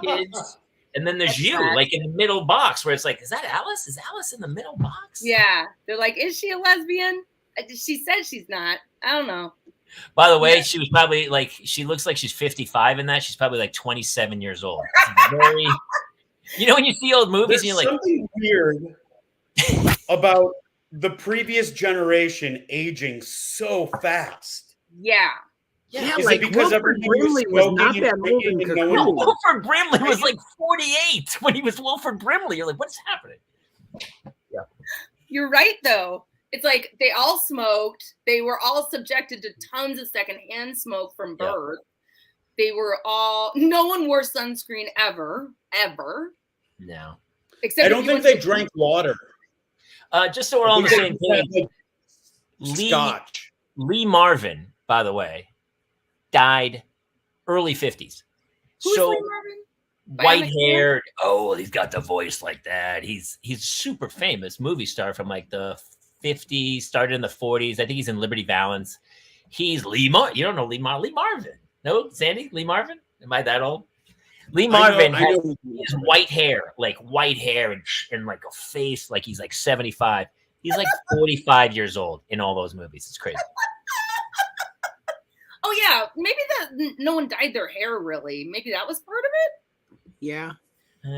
S2: kids, and then there's you, like in the middle box, where it's like, is that Alice? Is Alice in the middle box?
S4: Yeah. They're like, is she a lesbian? She said she's not. I don't know.
S2: By the way, she was probably like, she looks like she's 55 in that. She's probably like 27 years old. Very, when you see old movies, and you're like,
S5: something weird about the previous generation aging so fast.
S4: Yeah.
S3: Yeah,
S5: is
S3: like
S5: it because
S3: Wilford Brimley was not that old in Coop.
S2: Wilford Brimley was like 48 when he was Wilford Brimley. You're like, what's happening?
S4: Yeah. You're right, though. It's like they all smoked. They were all subjected to tons of secondhand smoke from birth. Yeah. They were all, no one wore sunscreen ever.
S2: No.
S4: Except
S5: I don't think they drank water.
S2: Just so we're all on the same page.
S5: Scotch.
S2: Lee Marvin, by the way, died early 50s.
S4: Who's Lee Marvin?
S2: White-haired. Oh, he's got the voice like that. He's super famous movie star from like the 50s, started in the 40s. I think he's in Liberty Valance. He's Lee Marvin. You don't know Lee Marvin? No, Sandy? Lee Marvin? Am I that old? Lee Marvin has white hair and like a face like he's like 75. He's like 45 years old in all those movies. It's crazy.
S4: Oh yeah, maybe no one dyed their hair really. Maybe that was part of it.
S3: Yeah.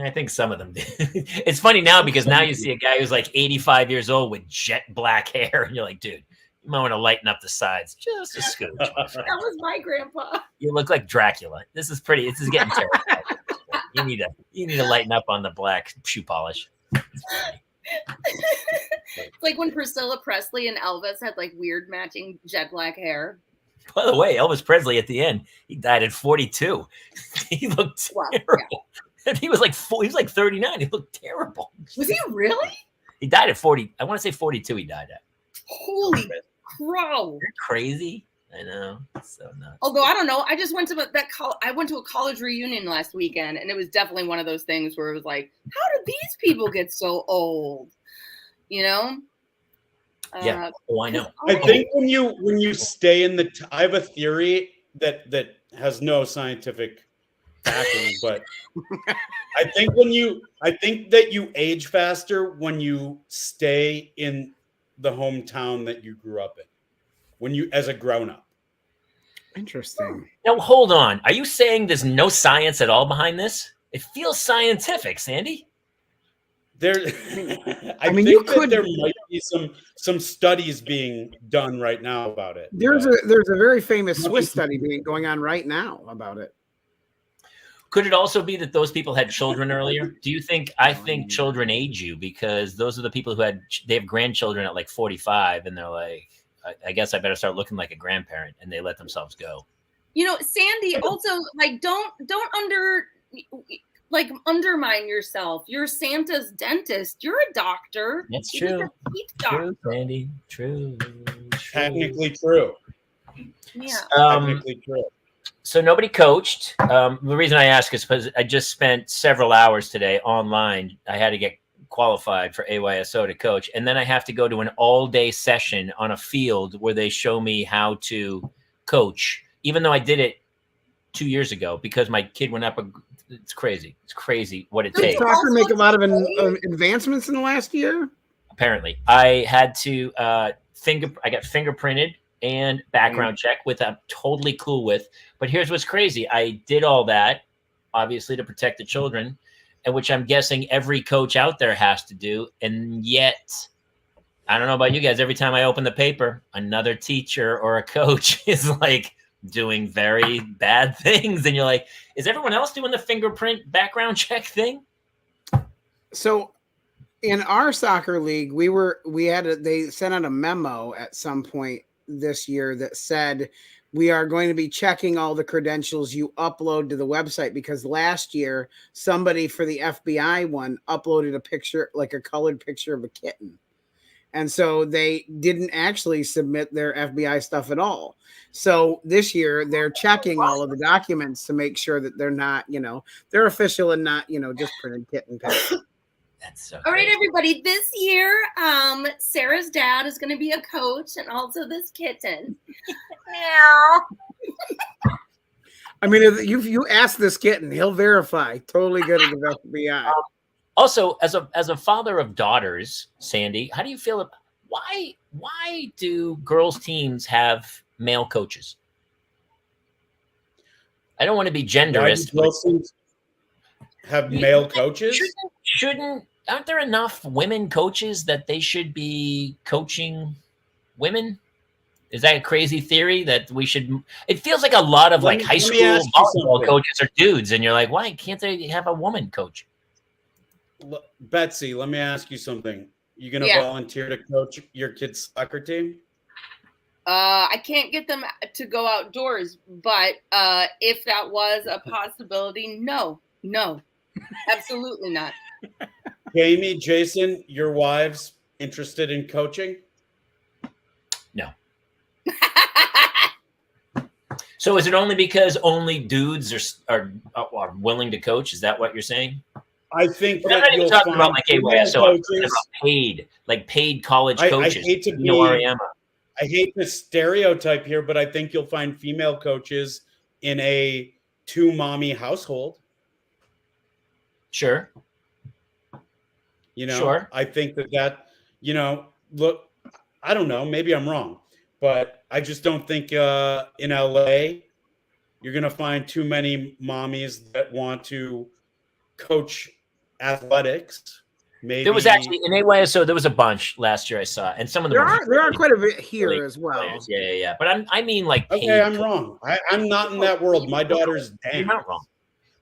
S2: I think some of them did. It's funny now because now you see a guy who's like 85 years old with jet black hair, and you're like, dude, you might want to lighten up the sides just a scooch.
S4: That was my grandpa.
S2: You look like Dracula. This is getting terrible. You need to lighten up on the black shoe polish.
S4: Like when Priscilla Presley and Elvis had like weird matching jet black hair.
S2: By the way, Elvis Presley at the end, he died at 42. He looked terrible. And he was like 39. He looked terrible.
S4: Was he really?
S2: He died at 40. I want to say 42. He died at.
S4: Holy crow!
S2: Crazy. I know. It's so nuts.
S4: Although I don't know, I just went to I went to a college reunion last weekend, and it was definitely one of those things where it was like, how did these people get so old? You know?
S2: Yeah. I know.
S5: I think when you stay in I have a theory that has no scientific backing, but I think that you age faster when you stay in the hometown that you grew up in. When you as a grown-up.
S3: Interesting.
S2: Now hold on. Are you saying there's no science at all behind this? It feels scientific, Sandy.
S5: There, I mean, there might be some studies being done right now about it.
S3: There's a very famous Swiss study going on right now about it.
S2: Could it also be that those people had children earlier? Do you think? I think children age you because those are the people who they have grandchildren at like 45, and they're like, I guess I better start looking like a grandparent, and they let themselves go.
S4: You know, Sandy, also like don't undermine yourself. You're Santa's dentist. You're a doctor.
S2: That's
S4: You're
S2: true.
S4: a doctor.
S2: True, Sandy. True.
S5: Technically true.
S4: Yeah.
S5: Technically true.
S2: So nobody coached. The reason I ask is because I just spent several hours today online. I had to get qualified for AYSO to coach, and then I have to go to an all-day session on a field where they show me how to coach, even though I did it 2 years ago because my kid went up. It's crazy. It's crazy what it takes.
S3: Did soccer make a lot of advancements in the last year?
S2: Apparently, I had to I got fingerprinted and background check, which I'm totally cool with. But here's what's crazy: I did all that obviously to protect the children, and which I'm guessing every coach out there has to do. And yet, I don't know about you guys. Every time I open the paper, another teacher or a coach is like doing very bad things, and you're like, is everyone else doing the fingerprint background check thing?
S3: So in our soccer league, they sent out a memo at some point this year that said we are going to be checking all the credentials you upload to the website, because last year somebody for the FBI one uploaded a picture, like a colored picture of a kitten. And so they didn't actually submit their FBI stuff at all. So this year they're checking all of the documents to make sure that they're not, they're official and not, just printed kitten pictures.
S2: That's so
S4: All right,
S2: crazy.
S4: everybody. This year, Sarah's dad is going to be a coach, and also this kitten. Meow.
S3: I mean, if you ask this kitten, he'll verify. Totally good at the FBI.
S2: Also, as a father of daughters, Sandy, how do you feel about why do girls' teams have male coaches? I don't want to be genderist.
S5: Girls' teams have male coaches?
S2: Aren't there enough women coaches that they should be coaching women? Is that a crazy theory that we should? It feels like a lot of high school volleyball coaches are dudes, and you're like, why can't they have a woman coach?
S5: Betsy, let me ask you something. You going to volunteer to coach your kid's soccer team?
S4: I can't get them to go outdoors, but if that was a possibility, no, absolutely not.
S5: Jamie, Jason, your wives interested in coaching?
S2: No. So is it only because only dudes are willing to coach? Is that what you're saying?
S5: I think
S2: that I'm not even talking about like AYSO. I'm talking about paid college coaches.
S5: I hate to stereotype here, but I think you'll find female coaches in a two-mommy household.
S2: Sure.
S5: Sure. I think that, look, I don't know, maybe I'm wrong, but I just don't think in LA you're going to find too many mommies that want to coach athletics. Maybe
S2: there was actually in AYSO, there was a bunch last year I saw, and some of them
S3: there are quite a bit here as well.
S2: Players. Yeah. But I mean like
S5: okay, I'm wrong. I'm not in that world. My daughter's damn.
S2: You're not wrong.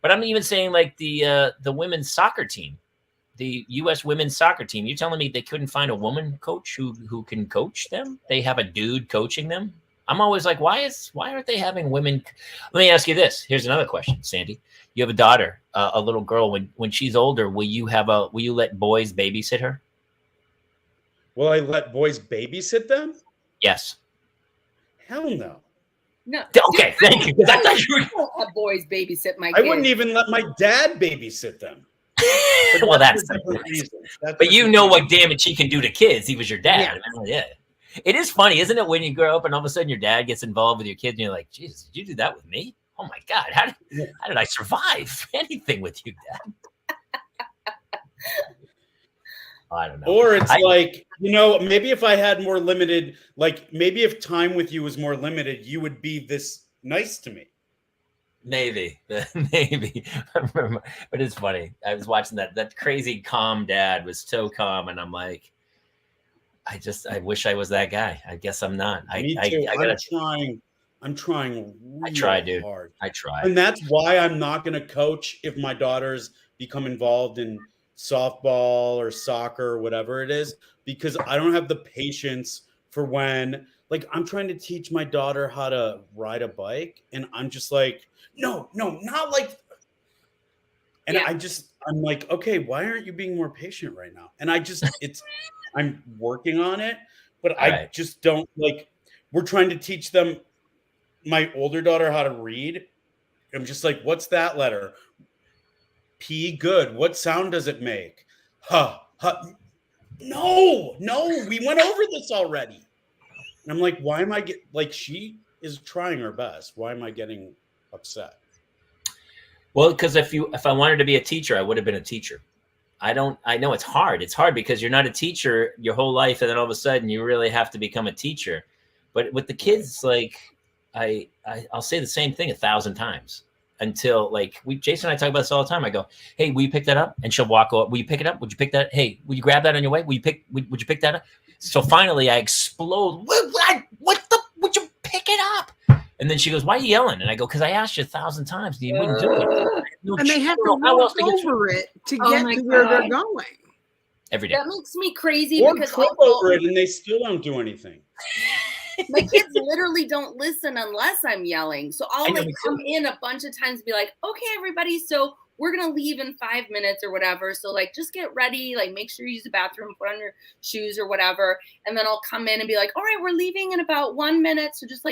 S2: But I'm even saying like the women's soccer team, the U.S. women's soccer team. You're telling me they couldn't find a woman coach who can coach them? They have a dude coaching them. I'm always like, why aren't they having women? Let me ask you this. Here's another question, Sandy. You have a daughter, a little girl. When she's older, will you let boys babysit her?
S5: Will I let boys babysit them?
S2: Yes.
S5: Hell no.
S4: No.
S2: Okay, thank you. Because I thought you were.
S4: Don't have boys babysit my kids.
S5: I wouldn't even let my dad babysit them.
S2: Well, that's different. But you know what damage he can do to kids. He was your dad. Yeah. It is funny, isn't it, when you grow up and all of a sudden your dad gets involved with your kids and you're like, Jesus, did you do that with me? Oh my God, how did I survive anything with you, Dad? I don't know.
S5: Or it's like, maybe if I had more limited, like maybe if time with you was more limited, you would be this nice to me.
S2: Maybe. I remember, but it's funny. I was watching that crazy calm dad was so calm, and I'm like, I wish I was that guy. I guess I'm not.
S5: Me too. I'm trying really hard.
S2: I try.
S5: And that's why I'm not going to coach if my daughters become involved in softball or soccer or whatever it is, because I don't have the patience for when, like, I'm trying to teach my daughter how to ride a bike and I'm just like, no, not like, and I'm like, okay, why aren't you being more patient right now? And I'm working on it, but I just don't like, we're trying to teach them, my older daughter, how to read. I'm just like, what's that letter? P, good. What sound does it make? Huh. No, we went over this already. And I'm like, why am I she is trying her best. Why am I getting upset?
S2: Well, because if I wanted to be a teacher, I would have been a teacher. I know it's hard. It's hard because you're not a teacher your whole life. And then all of a sudden you really have to become a teacher. But with the kids, like I'll say the same thing 1,000 times until Jason and I talk about this all the time. I go, hey, will you pick that up? And she'll walk up. Will you pick it up? Would you pick that? Hey, will you grab that on your way? Would you pick that up? So finally I explode. Would you pick it up? And then she goes, why are you yelling? And I go, because I asked you 1,000 times. You wouldn't do it.
S3: And they have to walk over it to get to where they're going.
S2: Every day.
S4: That makes me crazy
S5: or
S4: because
S5: trip over it and they still don't do anything.
S4: My kids literally don't listen unless I'm yelling. So I'll come in a bunch of times and be like, okay, everybody, so we're going to leave in 5 minutes or whatever. So just get ready, make sure you use the bathroom, put on your shoes or whatever. And then I'll come in and be like, all right, we're leaving in about 1 minute. So just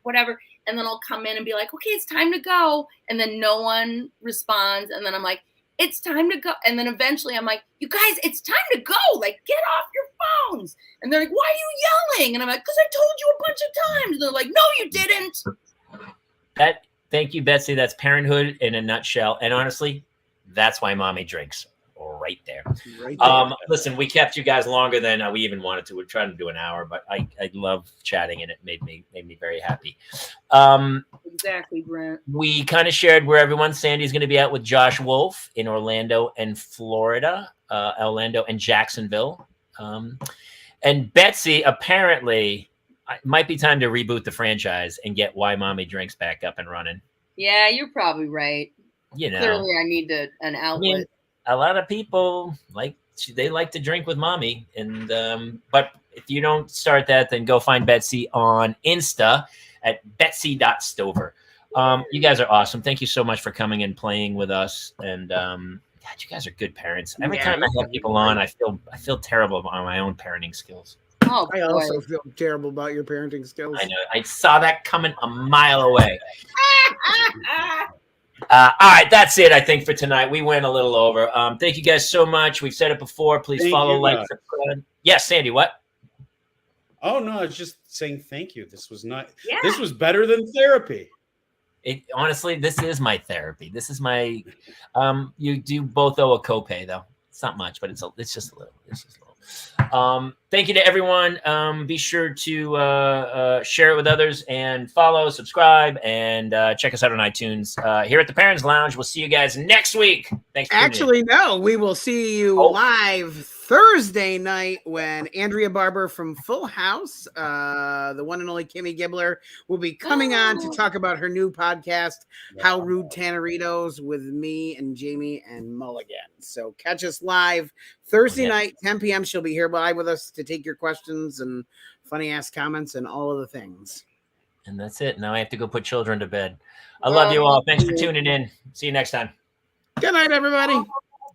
S4: whatever. And then I'll come in and be like, okay, it's time to go. And then no one responds. And then I'm like, it's time to go. And then eventually I'm like, you guys, it's time to go. Get off your phones. And they're like, why are you yelling? And I'm like, because I told you a bunch of times. And they're like, no, you didn't.
S2: Thank you, Betsy. That's parenthood in a nutshell. And honestly, that's why mommy drinks right there. Listen, we kept you guys longer than we even wanted to. We're trying to do an hour, but I love chatting and it made me very happy.
S4: Exactly, Brent.
S2: We kind of shared where everyone. Sandy's going to be out with Josh Wolf in Orlando and Florida, Orlando and Jacksonville. And Betsy, apparently, it might be time to reboot the franchise and get Why Mommy Drinks back up and running.
S4: Yeah, you're probably right. Clearly I need an outlet. I mean,
S2: a lot of people they like to drink with mommy. And but if you don't start that, then go find Betsy on Insta at betsy.stover. You guys are awesome. Thank you so much for coming and playing with us. And God, you guys are good parents. Every time I have people on, I feel terrible about my own parenting skills.
S4: Oh,
S3: I also feel terrible about your parenting skills.
S2: I know. I saw that coming a mile away. All right, that's it, I think, for tonight. We went a little over. Thank you guys so much. We've said it before. Please follow, subscribe. Yes, Sandy, what?
S5: Oh, no, I was just saying thank you. This was not. Yeah. This was better than therapy.
S2: Honestly, this is my therapy. This is my. You do both owe a copay, though. It's not much, but it's just a little. Thank you to everyone. Be sure to share it with others and follow, subscribe, and check us out on iTunes. Here at the Parents Lounge, we'll see you guys next week. Thanks.
S3: Actually, no, we will see you live Thursday night when Andrea Barber from Full House, the one and only Kimmy Gibbler, will be coming on to talk about her new podcast, How Rude Tanneritos, with me and Jamie and Mulligan. So catch us live Thursday night, 10 p.m. She'll be here live with us to to take your questions and funny ass comments and all of the things.
S2: And that's it. Now I have to go put children to bed. I love you all. Thanks for tuning in. See you next time.
S3: Good night, everybody.